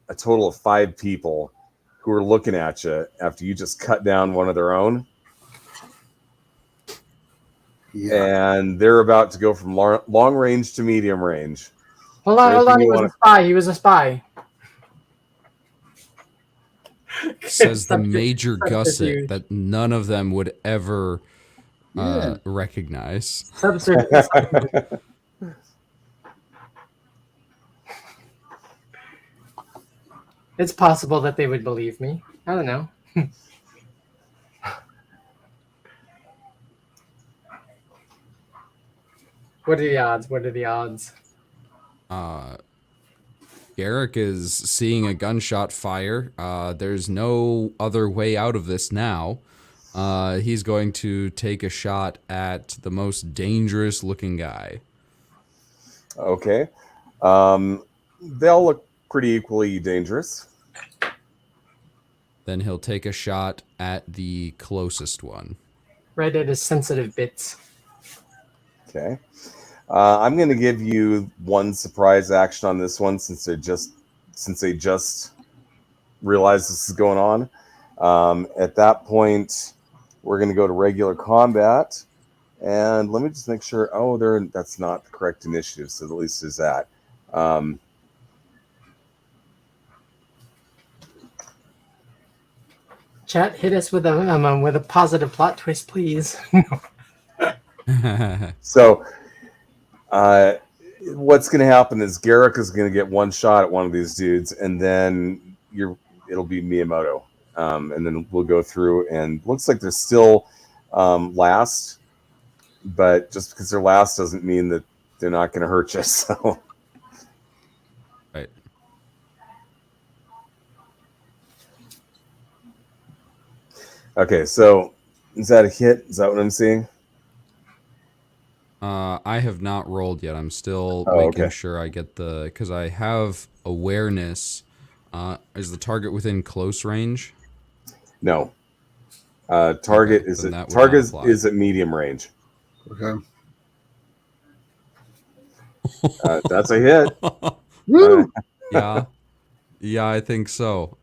a total of 5 people who are looking at you after you just cut down one of their own. Yeah. And they're about to go from long range to medium range. Hold on, hold on. Anything He you was wanna- a spy. He was a spy. Says the Subterfuge. major gusset Subterfuge. that none of them would ever Yeah. recognize. Subterfuge. It's possible that they would believe me. I don't know. What are the odds? What are the odds? Garrick is seeing a gunshot fire. There's no other way out of this now. He's going to take a shot at the most dangerous looking guy. Okay. They'll look pretty equally dangerous. Then he'll take a shot at the closest one. Right at his sensitive bits. Okay. I'm going to give you one surprise action on this one since they just realized this is going on. At that point, we're going to go to regular combat, and let me just make sure. Oh, that's not the correct initiative, so at least there's that. Chat, hit us with a positive plot twist, please. So, what's going to happen is Garrick is going to get one shot at one of these dudes, and then it'll be Miyamoto, and then we'll go through. And looks like they're still last, but just because they're last doesn't mean that they're not going to hurt you. So, Right. okay, so is that a hit? Is that what I'm seeing? I have not rolled yet. I'm still Oh, making okay. sure I get because I have awareness. Is the target within close range? No. Target Okay, is then at that would not target apply. is at medium range. Okay. That's a hit. Woo! Yeah. Yeah, I think so.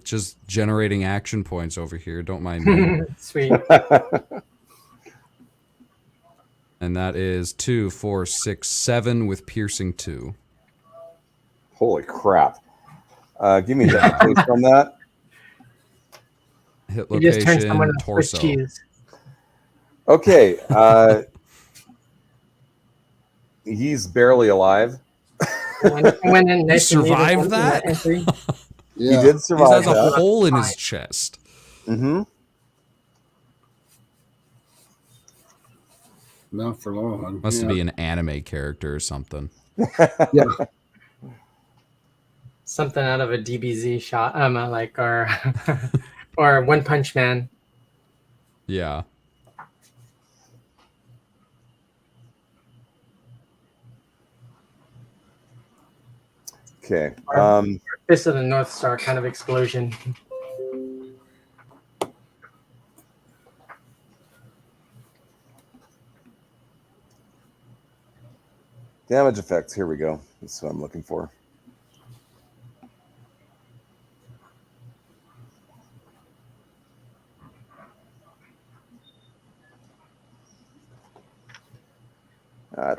Just generating action points over here. Don't mind me. Sweet. And that is 2, 4, 6, 7 with piercing 2. Holy crap! Give me that please on that. Hit You just turned someone location, into Swiss torso. cheese. Okay, he's barely alive. Went in nice and neat survived in that? entry. Yeah. He did He survive has a that. hole in his chest. Mm-hmm. Not for long. Must yeah. be an anime character or something. Yeah. Something out of a DBZ shot. Like or or One Punch Man. Yeah. Okay. Fist of the North Star kind of explosion. Damage effects. Here we go. That's what I'm looking for.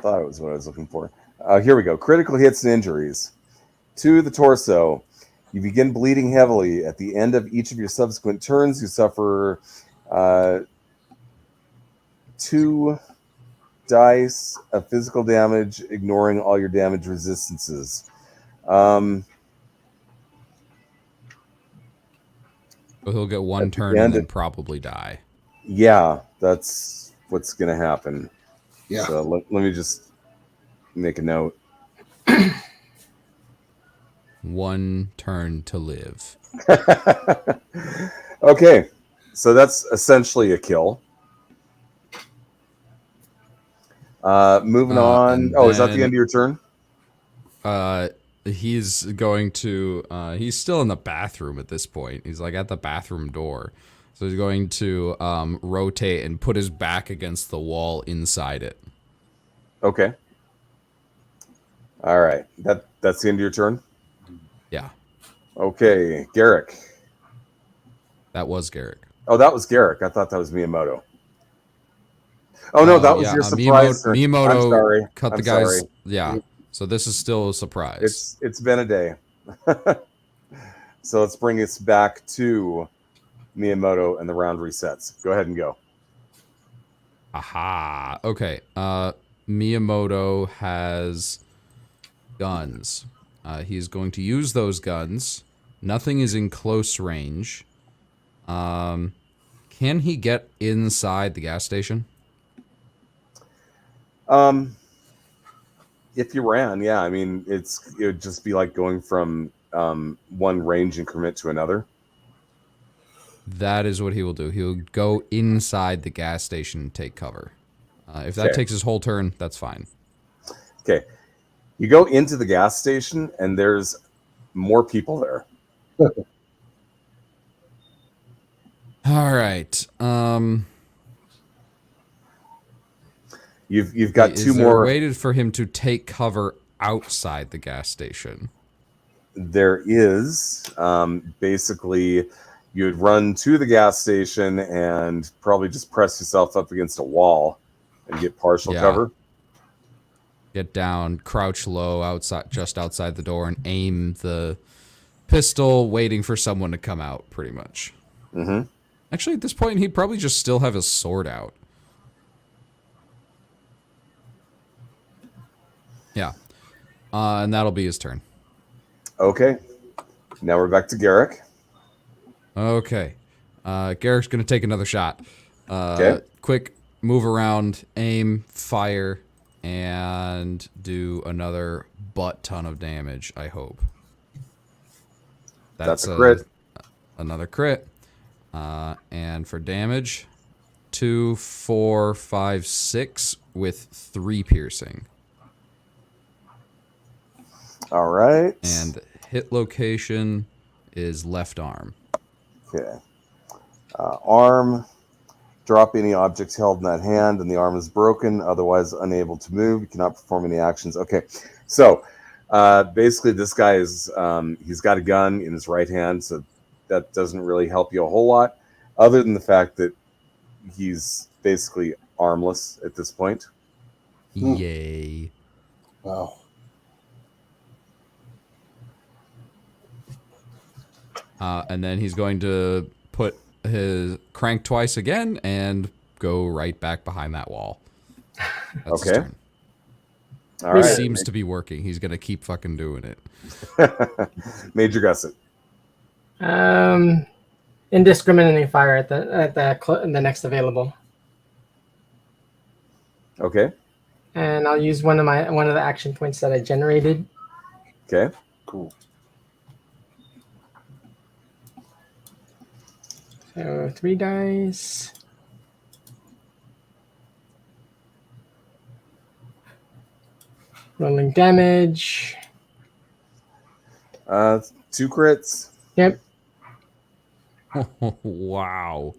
thought it was what I was looking for. Here we go. Critical hits and injuries. To the torso. You begin bleeding heavily. At the end of each of your subsequent turns, you suffer 2 dice of physical damage, ignoring all your damage resistances. So he'll get one At the turn end and then it- probably die. Yeah, that's what's going to happen. Yeah. So let me just make a note. 1 turn to live. Okay, so that's essentially a kill. Moving on. and Oh, is that the then- end of your turn? He's going to he's still in the bathroom at this point. He's like at the bathroom door. So he's going to rotate and put his back against the wall inside it. Okay. All right. That's the end of your turn? Yeah, Okay. Garrick. that was Garrick. Oh, that was Garrick. I thought that was Miyamoto. Oh, no, that was your surprise turn. Miyamoto I'm sorry. cut the I'm guys. sorry. Yeah, so this is still a surprise. It's been a day. So let's bring us back to Miyamoto and the round resets. Go ahead and go. Aha. Okay. Miyamoto has guns. He's going to use those guns. Nothing is in close range. Can he get inside the gas station? If you ran, yeah, I mean, it would just be like going from one range increment to another. That is what he will do. He'll go inside the gas station and take cover. If that Okay. takes his whole turn, that's fine. Okay. You go into the gas station and there's more people there. All right. You've got is two there more. a way for him to take cover outside the gas station? There is basically you'd run to the gas station and probably just press yourself up against a wall and get partial Yeah. cover. Get down, crouch low outside, just outside the door, and aim the pistol, waiting for someone to come out. Pretty much. Mm-hmm. Actually, at this point, he'd probably just still have his sword out. Yeah, and that'll be his turn. Okay. Now we're back to Garrick. Okay, Garrick's gonna take another shot. Okay. Quick move around, aim, fire, and do another butt ton of damage. I hope. That's a crit. Another crit. And for damage, 2, 4, 5, 6 with 3 piercing. All right. And hit location is left arm. Okay. Arm. Drop any objects held in that hand, and the arm is broken, otherwise unable to move. You cannot perform any actions. Okay. So basically, this guy is he's got a gun in his right hand, so that doesn't really help you a whole lot, other than the fact that he's basically armless at this point. Yay. Wow. And then he's going to put his crank twice again and go right back behind that wall. That's his Okay. turn. All It right. seems to be working. He's going to keep fucking doing it. Major Gusset. Indiscriminately fire at the next available, Okay. and I'll use one of the action points that I generated. Okay. Cool. So 3 dice. Rolling damage. 2 crits. Yep. Wow.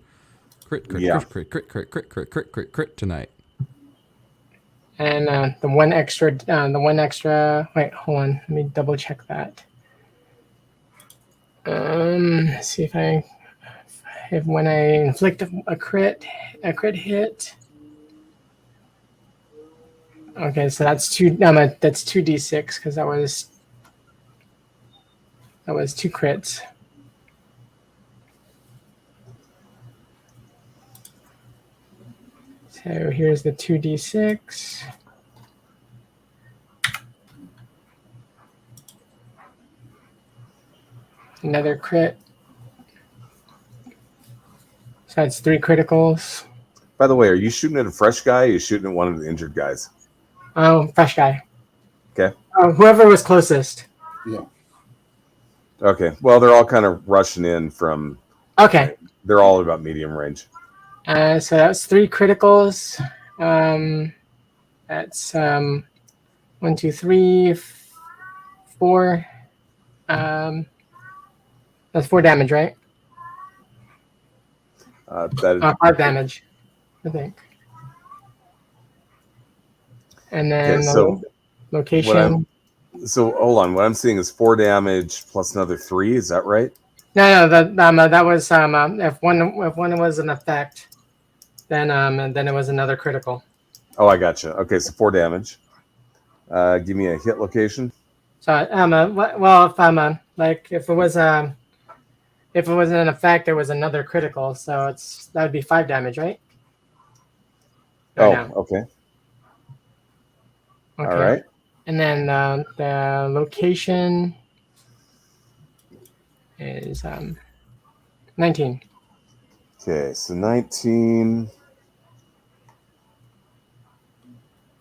Crit, crit, Yeah. crit, crit, crit, crit, crit, crit, crit, crit tonight. And the one extra. Wait, hold on. Let me double check that. Let's see if when I inflict a crit hit. Okay, so that's two. That's 2d6 because that was 2 crits. So here's the 2d6. Another crit. So that's 3 criticals. By the way, are you shooting at a fresh guy? Or are you shooting at one of the injured guys? Oh, fresh guy. Okay. Whoever was closest. Yeah. Okay. Well, they're all kind of rushing in from. Okay. They're all about medium range. So that's 3 criticals. That's 1, 2, 3, 4. That's 4 damage, right? That is, 5 damage, I think. And then okay, so location. so hold on. What I'm seeing is 4 damage plus another 3. Is that right? No, that was if one was an effect, then and then it was another critical. Oh, I gotcha. Okay, so 4 damage. Give me a hit location. So well, if like if it was an effect, there was another critical, so that would be 5 damage, right? Oh, No. okay. Okay. All right. And then the location is 19. Okay, so 19.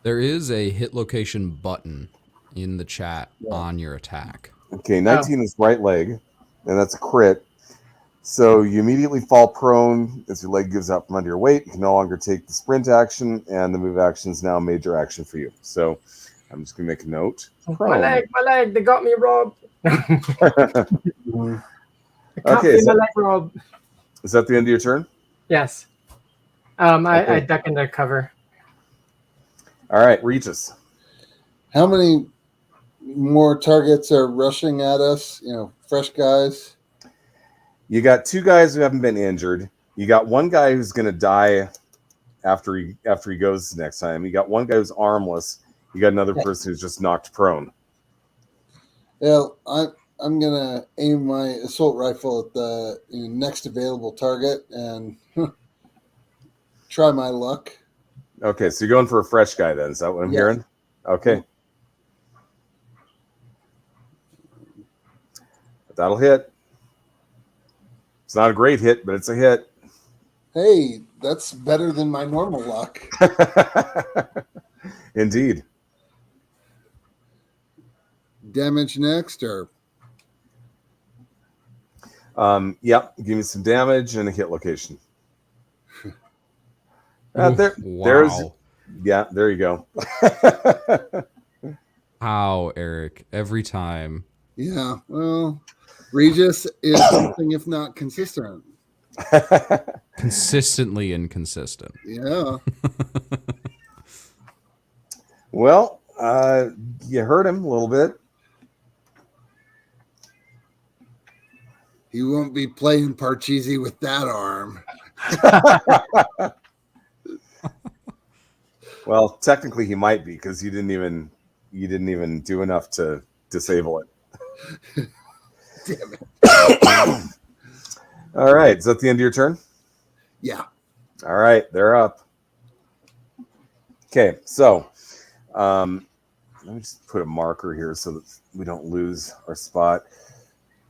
There is a hit location button in the chat on your attack. Okay, 19 is right leg, and that's a crit. So you immediately fall prone as your leg gives out from under your weight. You can no longer take the sprint action, and the move action is now a major action for you. So I'm just going to make a note. My leg, they got me, Rob. I can't Okay, feel my leg, Rob. Is that the end of your turn? Yes. I duck into cover. All right, Regis. How many more targets are rushing at us? You know, fresh guys. You got 2 guys who haven't been injured. You got 1 guy who's going to die after he goes next time. You got 1 guy who's armless. You got another person who's just knocked prone. Well, I'm gonna aim my assault rifle at the next available target and try my luck. Okay, so you're going for a fresh guy then. Is that what I'm hearing? Okay. That'll hit. It's not a great hit, but it's a hit. Hey, that's better than my normal luck. Indeed. Damage next, or Yep. Give me some damage and a hit location. There's there you go. How, Eric? Every time. yeah. Well, Regis is something if not consistent. Consistently inconsistent. Yeah. Well, you hurt him a little bit. He won't be playing Parcheesi with that arm. Well, technically he might be because you didn't even do enough to disable it. Damn it. All right, is that the end of your turn? Yeah. All right, they're up. Okay, so let me just put a marker here so that we don't lose our spot.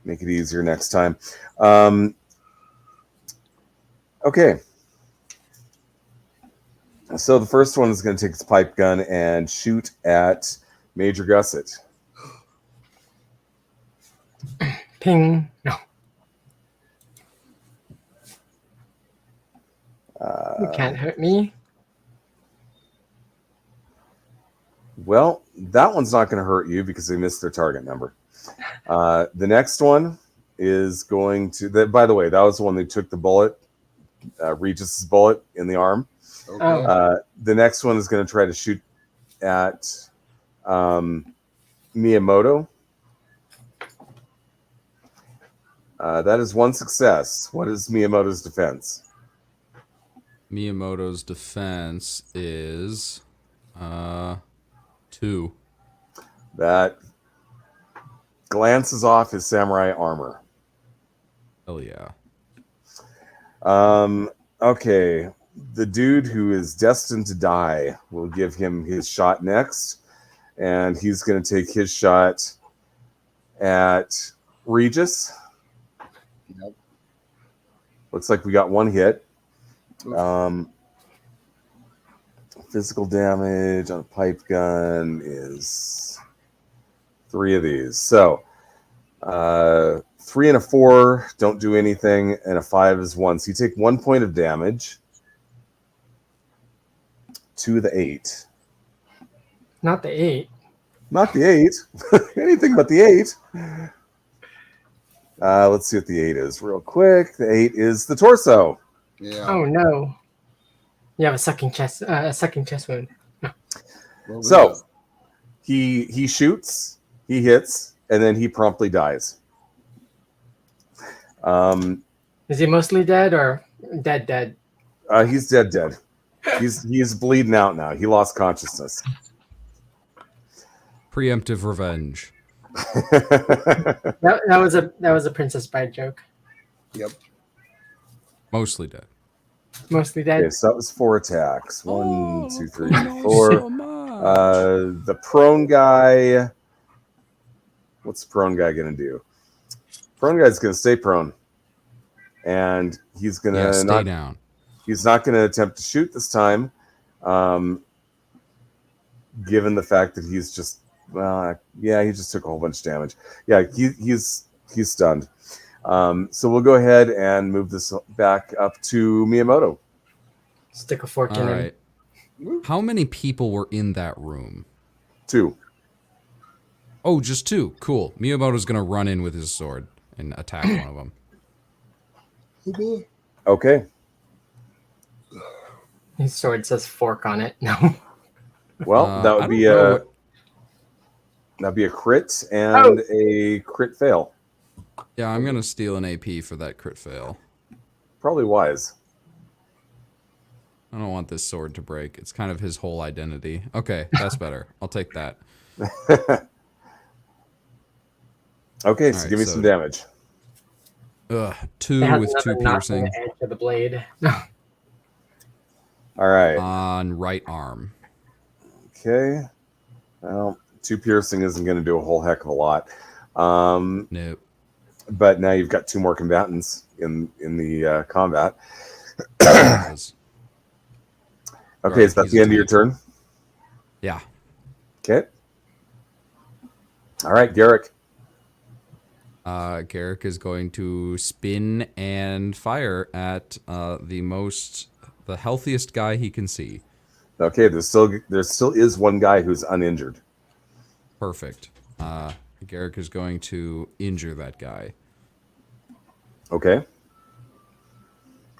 Make it easier next time. Okay. So the first one is going to take its pipe gun and shoot at Major Gusset. Ping. No. You can't hurt me. Well, that one's not going to hurt you because they missed their target number. The next one is going to... By the way, that was the one that took the bullet, Regis's bullet in the arm. Okay. The next one is going to try to shoot at Miyamoto. That is 1 success. What is Miyamoto's defense? Miyamoto's defense is 2. That glances off his samurai armor. Hell yeah. Okay. The dude who is destined to die will give him his shot next. And he's going to take his shot at Regis. Yep. Looks like we got one hit. Physical damage on a pipe gun is 3 of these. So 3 and a 4 don't do anything, and a 5 is 1. So you take 1 point of damage. 2 the 8. Not the 8. Not the 8. Anything but the 8. Let's see what the 8 is real quick. The 8 is the torso. Yeah. Oh no. You have a second chest wound. Well, So he shoots, he hits, and then he promptly dies. Is he mostly dead or dead? He's dead. He's bleeding out now. He lost consciousness. Preemptive revenge. That was a Princess Bride joke. Yep. Mostly dead. Mostly dead. Okay, so that was 4 attacks. 1, 2, 3, 4. So much. The prone guy. What's the prone guy gonna do? Prone guy's gonna stay prone, and he's gonna Yeah, stay down. He's not gonna attempt to shoot this time, given the fact that he's just he just took a whole bunch of damage. Yeah, he's stunned. So we'll go ahead and move this back up to Miyamoto. Stick a fork All in right. How many people were in that room? 2. Oh, just 2. Cool. Miyamoto's going to run in with his sword and attack one of them. Okay. him. His sword says fork on it. No. Well, that I would don't be know that'd be a crit and a crit fail. Yeah, I'm going to steal an AP for that crit fail. Probably wise. I don't want this sword to break. It's kind of his whole identity. Okay, that's better. I'll take that. Okay, so All right, give me so- some damage. Ugh, It 2 has with 2 another knot in piercing the edge of the blade. All right. on right arm. Okay. Well, 2 piercing isn't going to do a whole heck of a lot. Nope. But now you've got 2 more combatants in the combat. Does. Okay, Right, is that he's the end of your attacking. turn? Yeah. Okay. All right, Garrick. Garrick is going to spin and fire at the healthiest guy he can see. Okay, there still is one guy who's uninjured. Perfect. Garrick is going to injure that guy. Okay.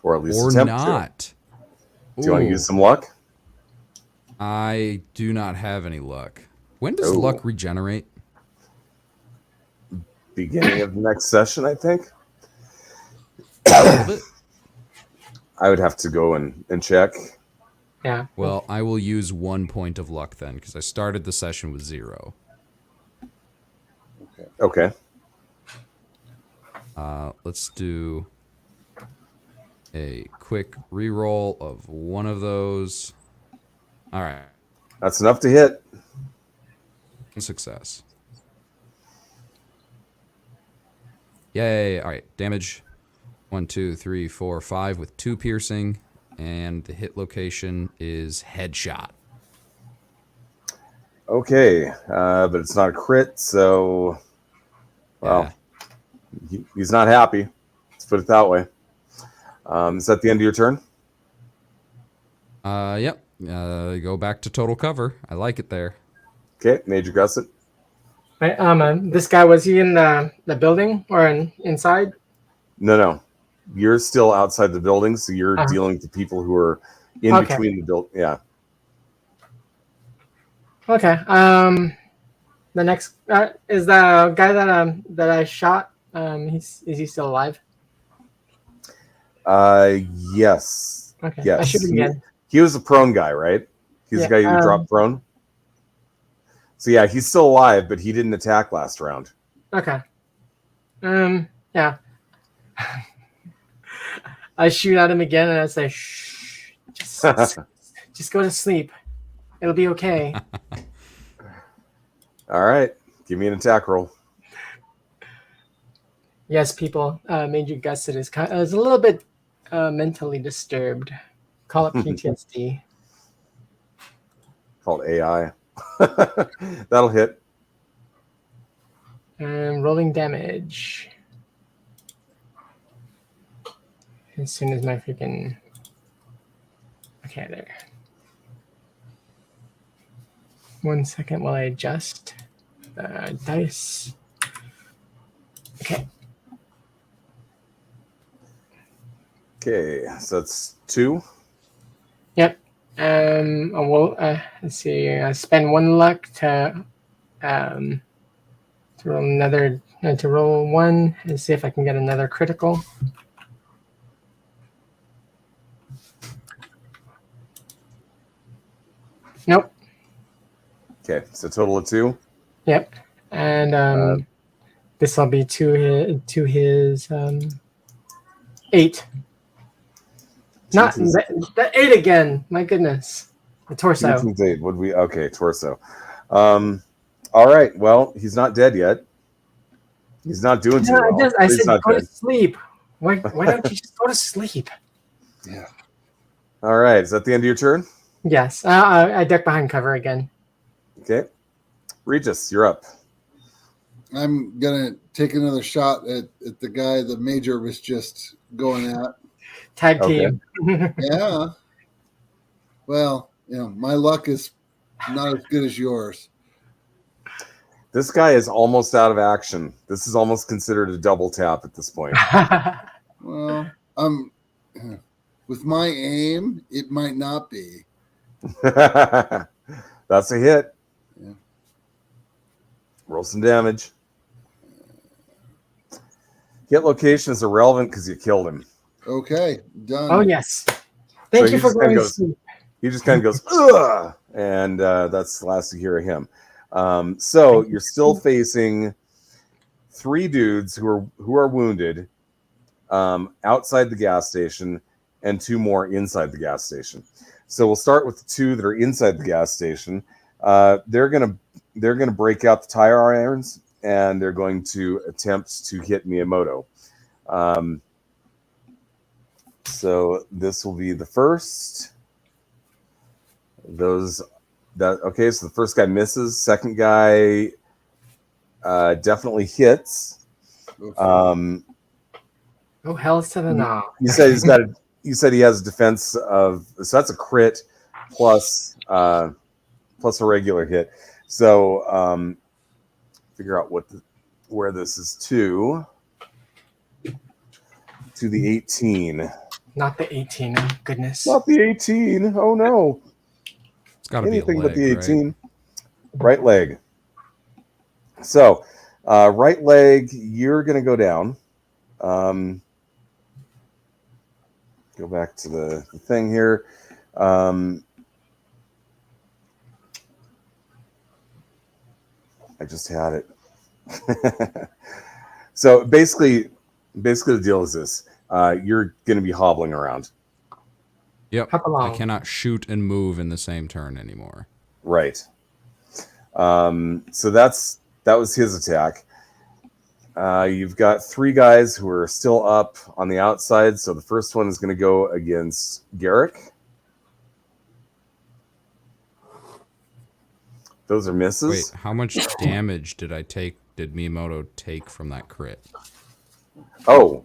Or at least Or attempt not. to. Do you want to Ooh, use some luck? I do not have any luck. When does Oh. luck regenerate? Beginning of the next session, I think. All of it? I would have to go and check. Yeah. Well, I will use 1 point of luck then, because I started the session with 0. Okay. Let's do a quick reroll of one of those. All right. That's enough to hit. Success. Yay. All right. Damage 1, 2, 3, 4, 5 with 2 piercing. And the hit location is headshot. Okay. But it's not a crit, so well, he's not happy. Let's put it that way. Is that the end of your turn? Yep. Go back to total cover. I like it there. Okay, Major Gusset. Right, this guy, was he in the building or inside? No. You're still outside the building, so you're dealing with the people who are in Okay. between the building. Yeah. Okay. The next is the guy that I shot. Is he still alive? Yes. Okay. Yes. I shoot him again. He was a prone guy, right? He's the guy who Yeah, dropped prone. So yeah, he's still alive, but he didn't attack last round. Okay. Yeah. I shoot at him again, and I say, "Shh, just go to sleep. It'll be okay." All right, give me an attack roll. Yes, people. Major Gusset is a little bit mentally disturbed. Call it PTSD. Called AI. That'll hit. And rolling damage. As soon as my freaking... Okay, there. 1 second while I adjust the dice. Okay. Okay, so that's 2. Yep. Let's see. I spend 1 luck to roll another, to roll 1 and see if I can get another critical. Nope. Okay, so total of 2. Yep. And this will be to his 8. Not the 8 again. My goodness. The torso. 8. Would we? Okay, torso. All right. Well, he's not dead yet. He's not doing too well. I He's said not go dead. to sleep. Why don't you just go to sleep? Yeah. All right. Is that the end of your turn? Yes. I duck behind cover again. Okay. Regis, you're up. I'm gonna take another shot at the guy the Major was just going at. Tag Okay. team. Yeah. Well, my luck is not as good as yours. This guy is almost out of action. This is almost considered a double tap at this point. Well, with my aim, it might not be. That's a hit. Yeah. Roll some damage. Hit location is irrelevant because you killed him. Okay, done. Oh yes. Thank So you he for just kinda going to goes- sleep. He just kind of goes, ugh, and that's the last you hear of him. So you're still facing 3 dudes who are wounded outside the gas station, and 2 more inside the gas station. So we'll start with the 2 that are inside the gas station. They're gonna break out the tire irons, and they're going to attempt to hit Miyamoto. So this will be the first. So the first guy misses. Second guy definitely hits. Oh hell's to the no. You said he has a defense of, so that's a crit plus a regular hit. So figure out where this is to the 18. Not the 18. Oh, goodness. Not the 18. Oh no. It's got to be a Anything leg, but the 18. right? Right leg. So, right leg, you're going to go down. Go back to the thing here. I just had it. So basically the deal is this. You're going to be hobbling around. Yep. Hop along. I cannot shoot and move in the same turn anymore. Right. So that was his attack. You've got 3 guys who are still up on the outside. So the first one is going to go against Garrick. Those are misses. Wait, how much damage did Miyamoto take from that crit? Oh,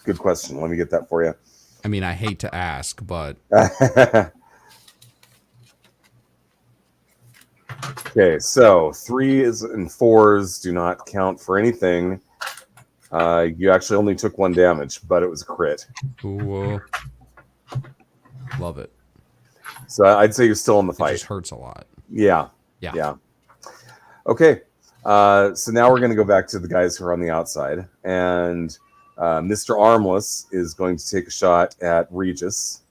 good question. Let me get that for you. I mean, I hate to ask, but Okay, so 3s and 4s do not count for anything. You actually only took 1 damage, but it was a crit. ooh, love it. So I'd say you're still in the It fight. just hurts a lot. Yeah. Okay. So now we're going to go back to the guys who are on the outside, and Mr. Armless is going to take a shot at Regis.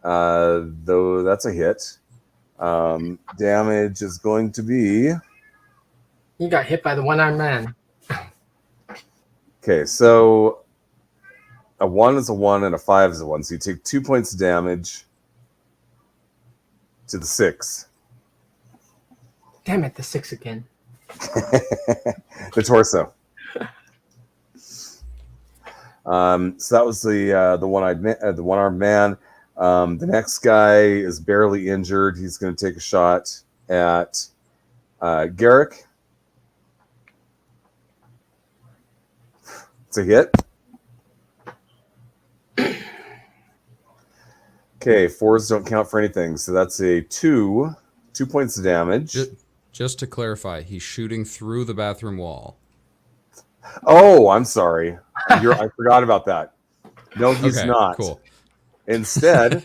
Though that's a hit. Damage is going to be You got hit by the one-armed man. okay. So a 1 is a 1 and a 5 is a 1. So you take 2 points of damage to the 6. Damn it, the 6 again. The torso. So that was the one-armed man. The next guy is barely injured. He's going to take a shot at Garrick. It's a hit. Okay, 4s don't count for anything, so that's a 2 points of damage. Just to clarify, he's shooting through the bathroom wall. Oh, I'm sorry. I forgot about that. No, he's Okay, not. cool. Instead,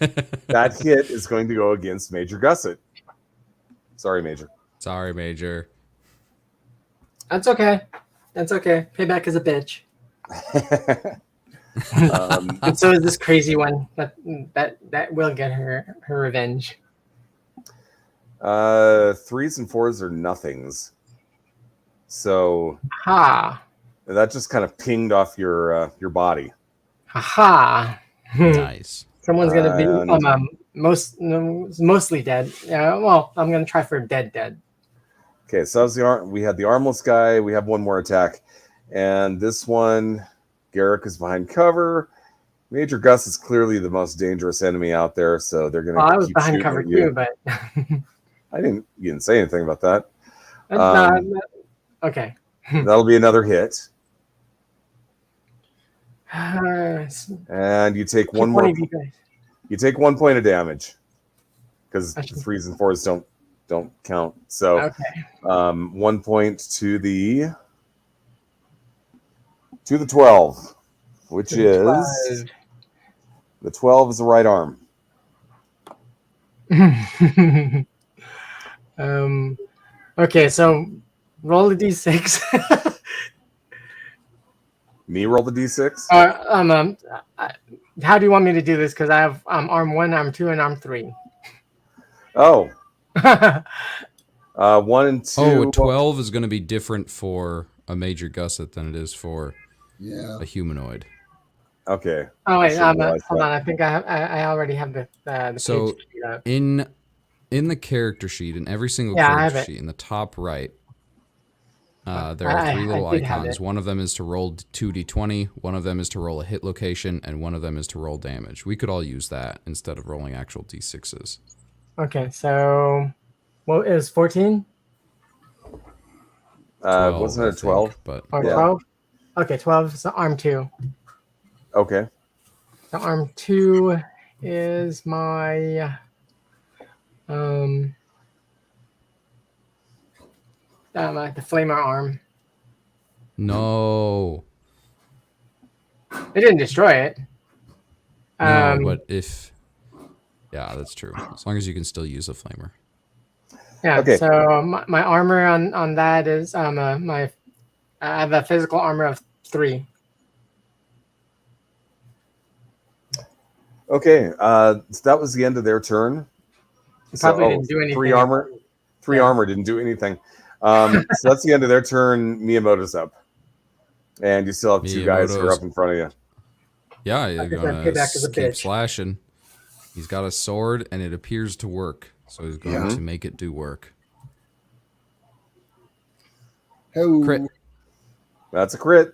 that hit is going to go against Major Gusset. Sorry, Major. Sorry, Major. That's okay. That's okay. Payback is a bitch. And so is this crazy one that will get her revenge. 3s and 4s are nothings. So Ha. that just kind of pinged off your body. Ha. Nice. Someone's gonna be And- mostly dead. Yeah. Well, I'm gonna try for dead. Okay, so that was we had the armless guy. We have one more attack, and this one, Garrick is behind cover. Major Gus is clearly the most dangerous enemy out there, so they're gonna. Well, I was keep behind shooting cover at you. too, but You didn't say anything about that. okay. That'll be another hit, Keep and you take one one more. of you guys. You take 1 point of damage because the I see. 3s and 4s don't count. So, Okay. 1 point to the 12, which is 12. the 12 is the right arm. Okay, so roll a d6. Me roll the d6. How do you want me to do this? Because I have arm 1, arm 2, and arm 3. Oh, 1 and 2. Oh, a 12 is going to be different for a Major Gusset than it is for Yeah. a humanoid. Okay. Oh wait, I should realize hold that. on. I think I already have the So- page screwed up. In the character sheet, in every single Yeah, I have character it. sheet, in the top right, there I are 3 little did have icons. it. One of them is to roll 2d20, one of them is to roll a hit location, and one of them is to roll damage. We could all use that instead of rolling actual d6s. Okay, so what is 14 Wasn't I it a 12? think, but or Yeah. 12? Okay, 12 is arm 2. Okay. The arm 2 is my the flamer arm. no. It didn't destroy it. No, but if... Yeah, that's true. As long as you can still use a flamer. Yeah. Okay. So my armor on that is I have a physical armor of 3. Okay. So that was the end of their turn. It probably didn't do anything. 3 armor. 3 Yeah. armor didn't do anything. So that's the end of their turn. Miyamoto's up. And you still have 2 guys who are Miyamoto's- up in front of you. Yeah, you're I guess gonna that payback is a keep bitch. slashing. He's got a sword, and it appears to work. So he's going Yeah. to make it do work. Ho. Crit. That's a crit.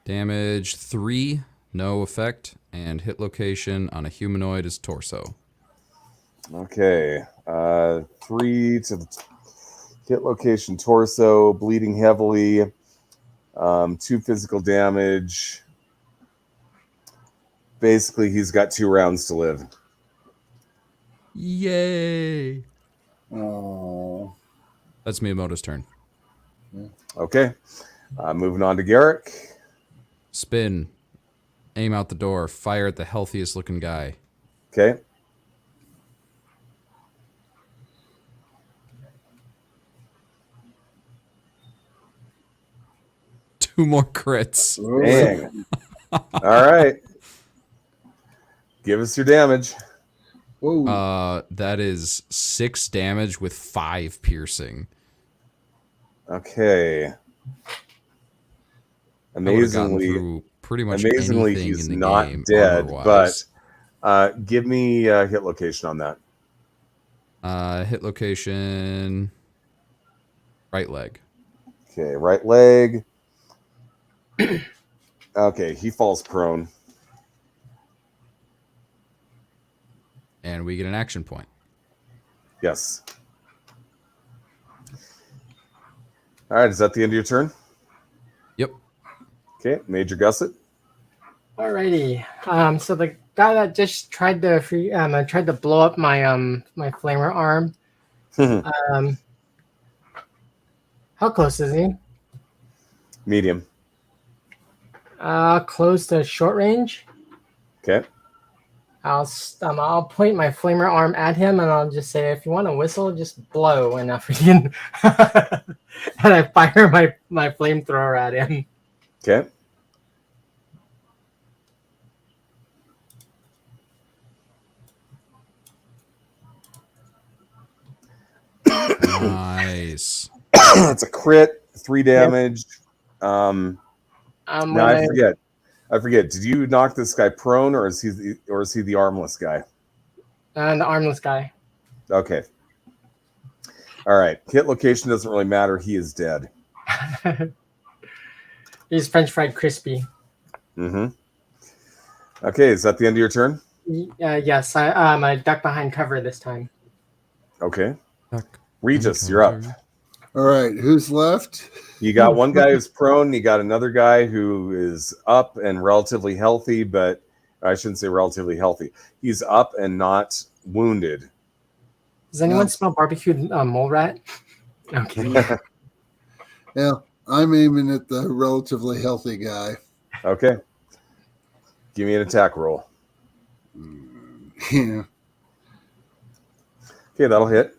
Damage 3, no effect, and hit location on a humanoid is torso. Okay. 3 to the hit location torso, bleeding heavily. 2 physical damage. Basically, he's got 2 rounds to live. Yay! Oh. That's Miyamoto's turn. Okay. Moving on to Garrick. Spin, aim out the door, fire at the healthiest looking guy. Okay. Two more crits. Dang. All right. Give us your damage. Whoa. That is 6 damage with 5 piercing. Okay. I would have gotten Amazingly, through pretty much amazingly, anything he's in the not game dead. armor-wise. But give me a hit location on that. Hit location, right leg. Okay, right leg. Okay, he falls prone. And we get an action point. Yes. All right, is that the end of your turn? Yep. Okay, Major Gusset. Alrighty. So the guy that just tried to tried to blow up my my flamer arm. How close is he? Medium. Close to short range. Okay. I'll point my flamer arm at him and I'll just say, if you want to whistle, just blow, and and I fire my flamethrower at him. Okay. Nice. That's a crit, 3 damage. When No, I forget. Did you knock this guy prone, or is he the armless guy? the armless guy. Okay. All right. Hit location doesn't really matter. He is dead. He's French fried crispy. Mm-hmm. Okay, is that the end of your turn? Yes, I duck behind cover this time. Okay. Duck. Regis, you're up. All right, who's left? You got one guy who's prone. You got another guy who is up and relatively healthy, but I shouldn't say relatively healthy. He's up and not wounded. Does anyone No. smell barbecued mole rat? Okay. Yeah, I'm aiming at the relatively healthy guy. Okay. Give me an attack roll. Yeah. Okay, that'll hit.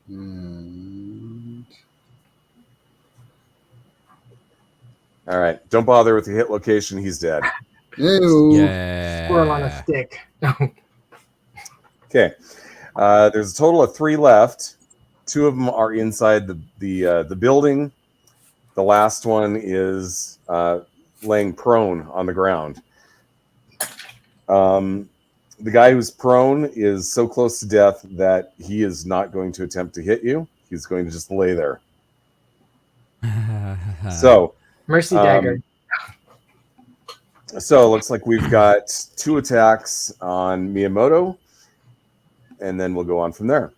And All right. Don't bother with the hit location. He's dead. ew. Yeah. Squirrel on a stick. Okay. There's a total of 3 left. 2 of them are inside the building. The last one is laying prone on the ground. The guy who's prone is so close to death that he is not going to attempt to hit you. He's going to just lay there. So, Mercy dagger. so it looks like we've got 2 attacks on Miyamoto, and then we'll go on from there.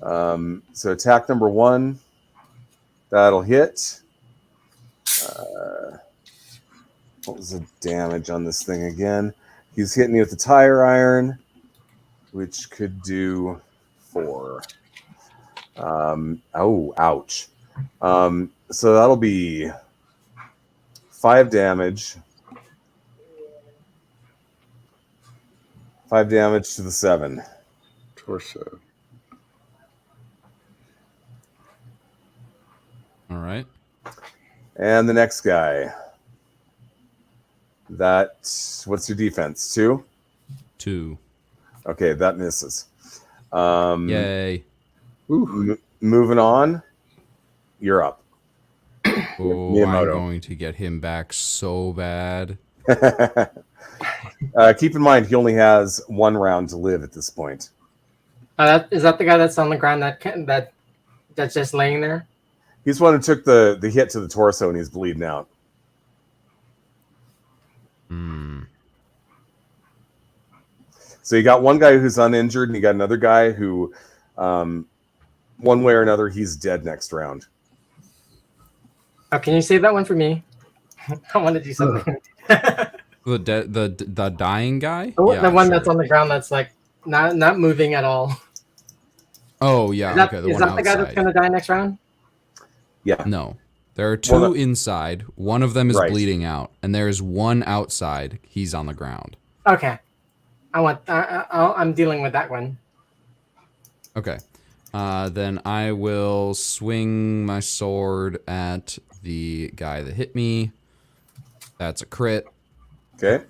So attack number 1, that'll hit. What was the damage on this thing again? He's hitting me with the tire iron, which could do 4. Oh, ouch. So that'll be 5 damage. 5 damage to the 7. Torso. All right. And the next guy. What's your defense? 2? 2. Okay, that misses. Yay. Ooh. Moving on. You're up. Oh, I'm Miyamoto. going to get him back so bad. Keep in mind, he only has 1 round to live at this point. Is that the guy that's on the ground that's just laying there? He's one who took the hit to the torso and he's bleeding out. Hmm. So you got one guy who's uninjured, and you got another guy who, one way or another, he's dead next round. Oh, can you save that one for me? I want to do something. The dying guy? The Yeah, one sure. that's on the ground that's like not moving at all. Oh, yeah. Is that, okay, the is one that the guy outside. that's going to die next round? Yeah. No. There are 2 Well, inside. One of them is Right. bleeding out, and there is 1 outside. He's on the ground. Okay. I'm dealing with that one. Okay. Then I will swing my sword at the guy that hit me. That's a crit. Okay.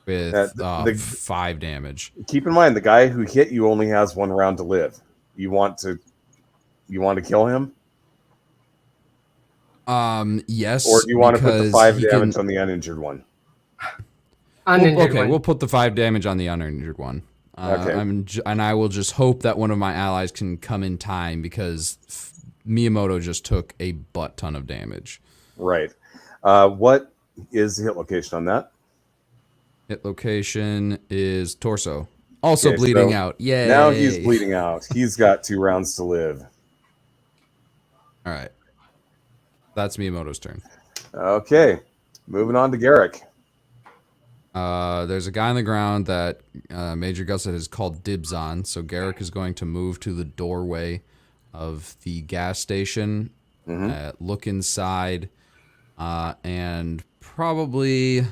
with the 5 damage. keep in mind the guy who hit you only has 1 round to live. You want to kill him, Yes. or do you want to put the because 5 he damage can- on the uninjured one? Uninjured okay, one. we'll put the 5 damage on the uninjured one. Okay. And I will just hope that one of my allies can come in time because Miyamoto just took a butt ton of damage. Right. What is the hit location on that? Hit location is torso. Also Okay, bleeding so out. Yay. Now he's bleeding out. He's got 2 rounds to live. All right. That's Miyamoto's turn. Okay. Moving on to Garrick. There's a guy on the ground that Major Gusset has called dibs on. So Garrick is going to move to the doorway of the gas station, look inside, and probably...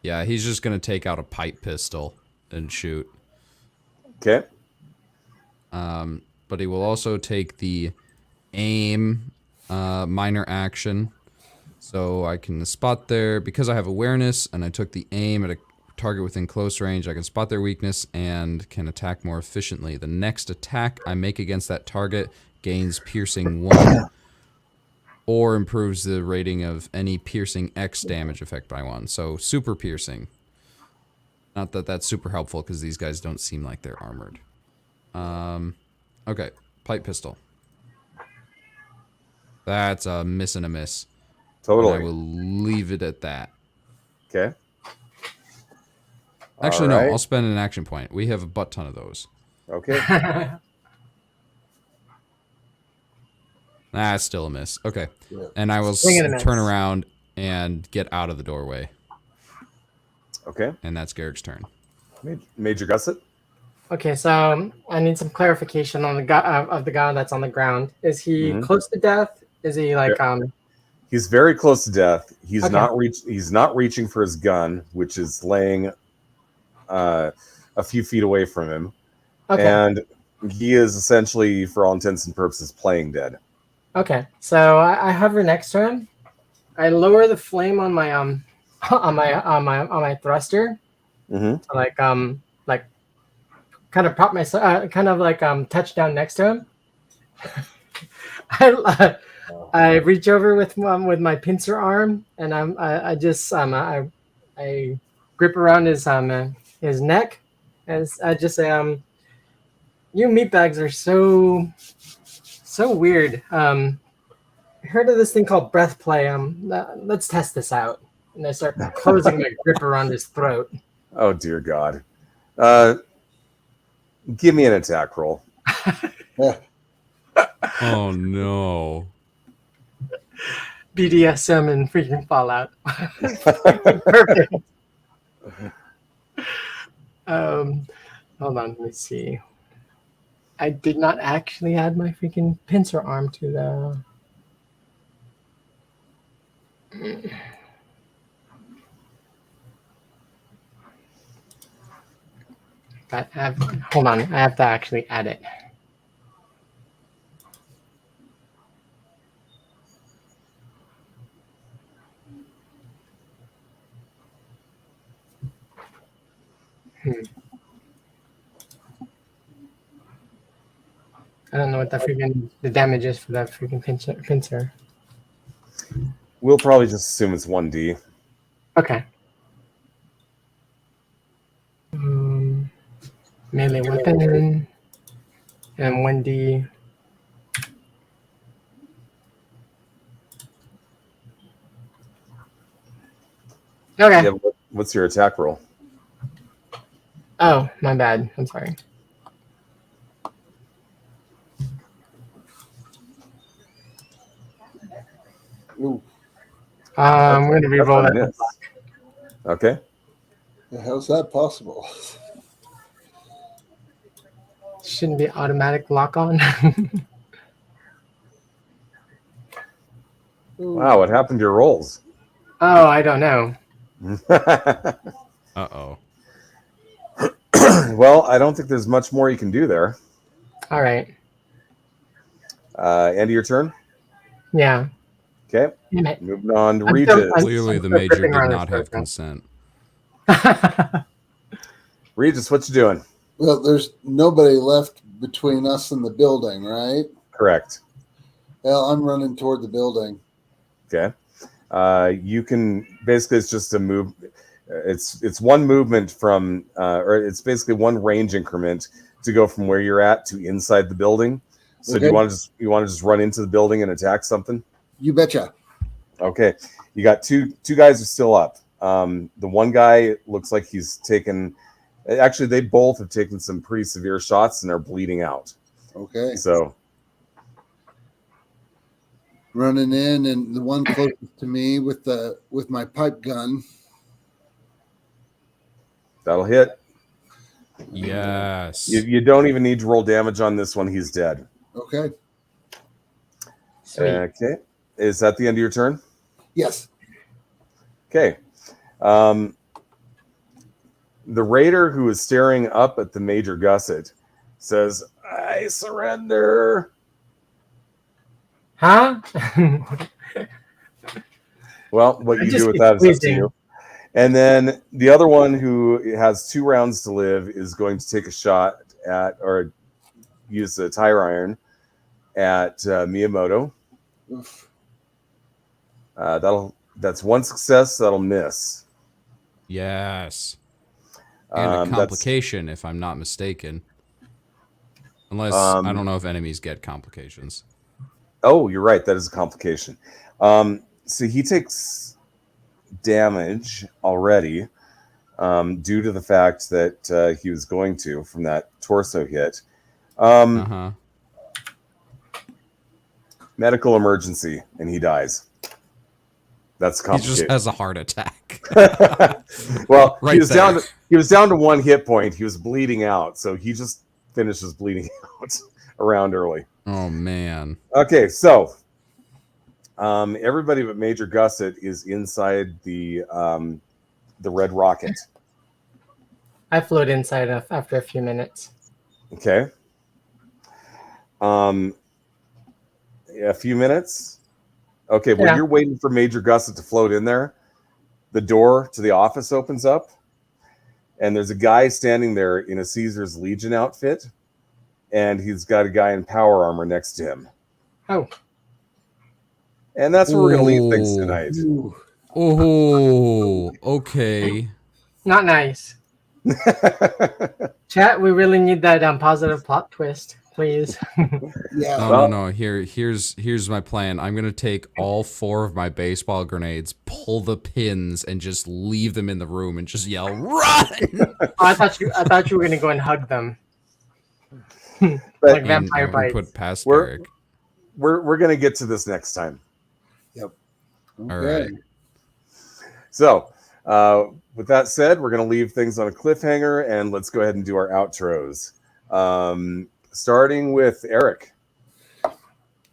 Yeah, he's just going to take out a pipe pistol and shoot. Okay. But he will also take the aim minor action. So I can spot their... Because I have awareness and I took the aim at a target within close range, I can spot their weakness and can attack more efficiently. The next attack I make against that target gains piercing 1 or improves the rating of any piercing X damage effect by 1. So super piercing. Not that that's super helpful because these guys don't seem like they're armored. Okay, pipe pistol. That's a miss and a miss. Totally. And I will leave it at that. Okay. Actually, All no, right. I'll spend an action point. We have a butt ton of those. Okay. That's still a miss. Okay. Yeah. And I will Swing and a miss. turn around and get out of the doorway. Okay. And that's Garrick's turn. Major Gusset. Okay, so I need some clarification on the guy of the guy that's on the ground. Is he Mhm. close to death? Is he like He's very close to death. He's Okay. He's not reaching for his gun, which is laying a few feet away from him, okay? and he is essentially, for all intents and purposes, playing dead. Okay, so I hover next to him. I lower the flame on my on my thruster, Mm-hmm. to like kind of prop myself, kind of like touch down next to him. I reach over with my pincer arm, and I just I grip around his neck, and I just say you meatbags are so weird. I heard of this thing called breath play. Let's test this out. And I start closing my grip around his throat. Oh dear God! Give me an attack roll. Oh, no. BDSM and freaking Fallout. Perfect. Hold on, let me see. I did not actually add my freaking pincer arm to the. Hold on, I have to actually add it. I don't know what the damage is for that freaking pincer. We'll probably just assume it's 1D. Okay. Melee weapon and 1D. Okay. Yeah, what's your attack roll? Oh, my bad. I'm sorry. Ooh, I'm going to That's re-roll a that. miss. Okay. how's that possible? Shouldn't be automatic lock on. Wow, what happened to your rolls? Oh, I don't know. Uh-oh. Well, I don't think there's much more you can do there. All right. End of your turn. Yeah. Okay, Damn it. moving on to I'm Regis. still- Clearly, the I'm major flipping did around not this have program. consent. Regis, what you doing? Well, there's nobody left between us and the building, right? Correct. Well, I'm running toward the building. Okay. You can basically, it's just a move. It's one movement from, or it's basically one range increment to go from where you're at to inside the building. So do Okay. you want to just run into the building and attack something? You betcha. Okay. You got two guys are still up. The one guy looks like he's taken. Actually, they both have taken some pretty severe shots and are bleeding out. Okay. So Running in, and the one closest to me with my pipe gun. that'll hit. Yes. You don't even need to roll damage on this one. He's dead. Okay. Sweet. Okay. Is that the end of your turn? Yes. Okay. The raider who is staring up at the Major Gusset says, "I surrender." Huh? Well, what I you just do with keep that is up to squeezing. you. And then the other one who has 2 rounds to live is going to take a shot at, or use the tire iron at Miyamoto. Oof. That's one success. That'll miss. Yes. And a That's- complication, if I'm not mistaken. Unless, I don't know if enemies get complications. Oh, you're right. That is a complication. So he takes damage already due to the fact that he was going to from that torso hit. Uh-huh. Medical emergency, and he dies. That's He complicated. just has a heart attack. Well, Right he was there. he was down to 1 hit point. He was bleeding out, so he just finishes bleeding out around early. Oh, man. Okay, so everybody but Major Gusset is inside the red rocket. I float inside after a few minutes. Okay. A few minutes. Okay, when Yeah. you're waiting for Major Gusset to float in there, the door to the office opens up, and there's a guy standing there in a Caesar's Legion outfit, and he's got a guy in power armor next to him. Oh, And that's where we're going to leave things Ooh. tonight. Ooh. Oh, okay. not nice. Chat, we really need that positive plot twist, please. Yeah. No, Well- no. Here's my plan. I'm gonna take all 4 of my baseball grenades, pull the pins, and just leave them in the room and just yell, "Run!" Oh, I thought you were gonna go and hug them. But Like And vampire we bites. put past We're- Eric. we're going to get to this next time. All Okay. right. So, with that said, we're going to leave things on a cliffhanger, and let's go ahead and do our outros. Starting with Eric.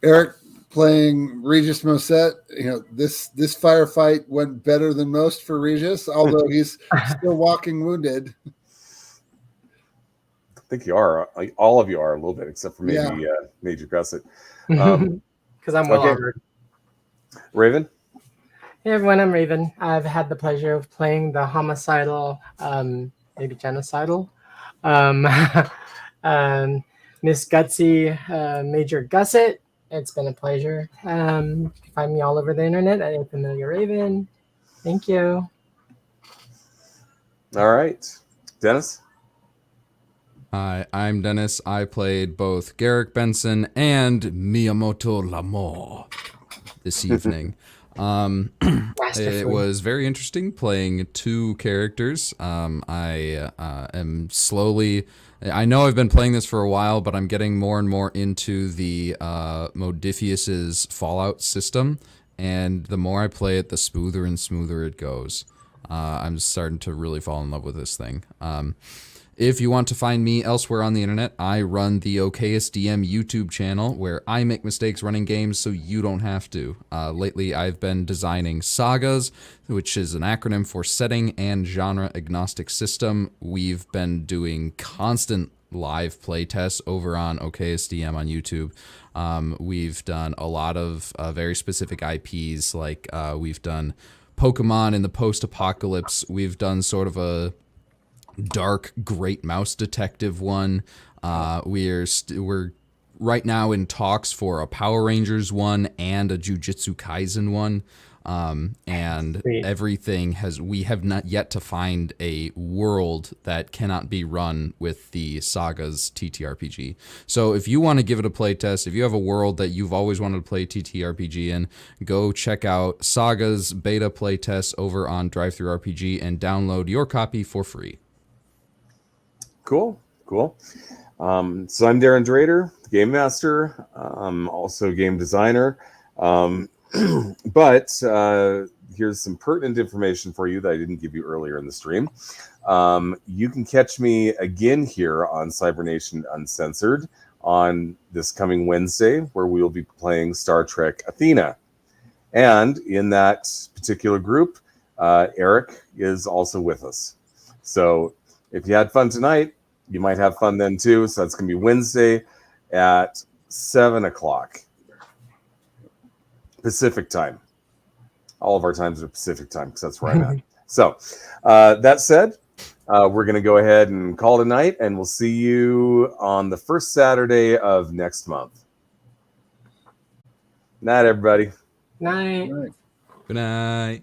Eric playing Regis Moset. You know, this firefight went better than most for Regis, although he's still walking wounded. I think you are. All of you are a little bit, except for maybe Major Gusset. Because I'm well okay. armored. Raven. Hey everyone, I'm Raven. I've had the pleasure of playing the homicidal, maybe genocidal, Miss Gutsy, Major Gusset. It's been a pleasure. You can find me all over the internet at A Familiar Raven. Thank you. All right. Dennis. Hi, I'm Dennis. I played both Garrick Benson and Miyamoto Lamore this evening. It Masterfully. was very interesting playing 2 characters. I am slowly. I know I've been playing this for a while, but I'm getting more and more into the Modiphius's Fallout system, and the more I play it, the smoother and smoother it goes. I'm starting to really fall in love with this thing. If you want to find me elsewhere on the internet, I run the Okayest DM YouTube channel where I make mistakes running games so you don't have to. Lately, I've been designing Sagas, which is an acronym for Setting and Genre Agnostic System. We've been doing constant live play tests over on OKSDM on YouTube. We've done a lot of very specific IPs, like we've done Pokemon in the post-apocalypse. We've done sort of a dark Great Mouse Detective one. We're right now in talks for a Power Rangers one and a Jujutsu Kaisen one. And Sweet. we have not yet to find a world that cannot be run with the Saga's TTRPG. So if you want to give it a play test, if you have a world that you've always wanted to play TTRPG in, go check out Saga's beta play test over on DriveThruRPG and download your copy for free. Cool. So I'm Darren Drader, Game Master, also game designer. But here's some pertinent information for you that I didn't give you earlier in the stream. You can catch me again here on Cybernation Uncensored on this coming Wednesday, where we will be playing Star Trek Athena. And in that particular group, Eric is also with us. So if you had fun tonight, you might have fun then too. So that's going to be Wednesday at 7 o'clock. Pacific time. All of our times are Pacific time because that's where I'm at. So that said, we're going to go ahead and call it a night, and we'll see you on the first Saturday of next month. Night, everybody. Night. Right. Good night.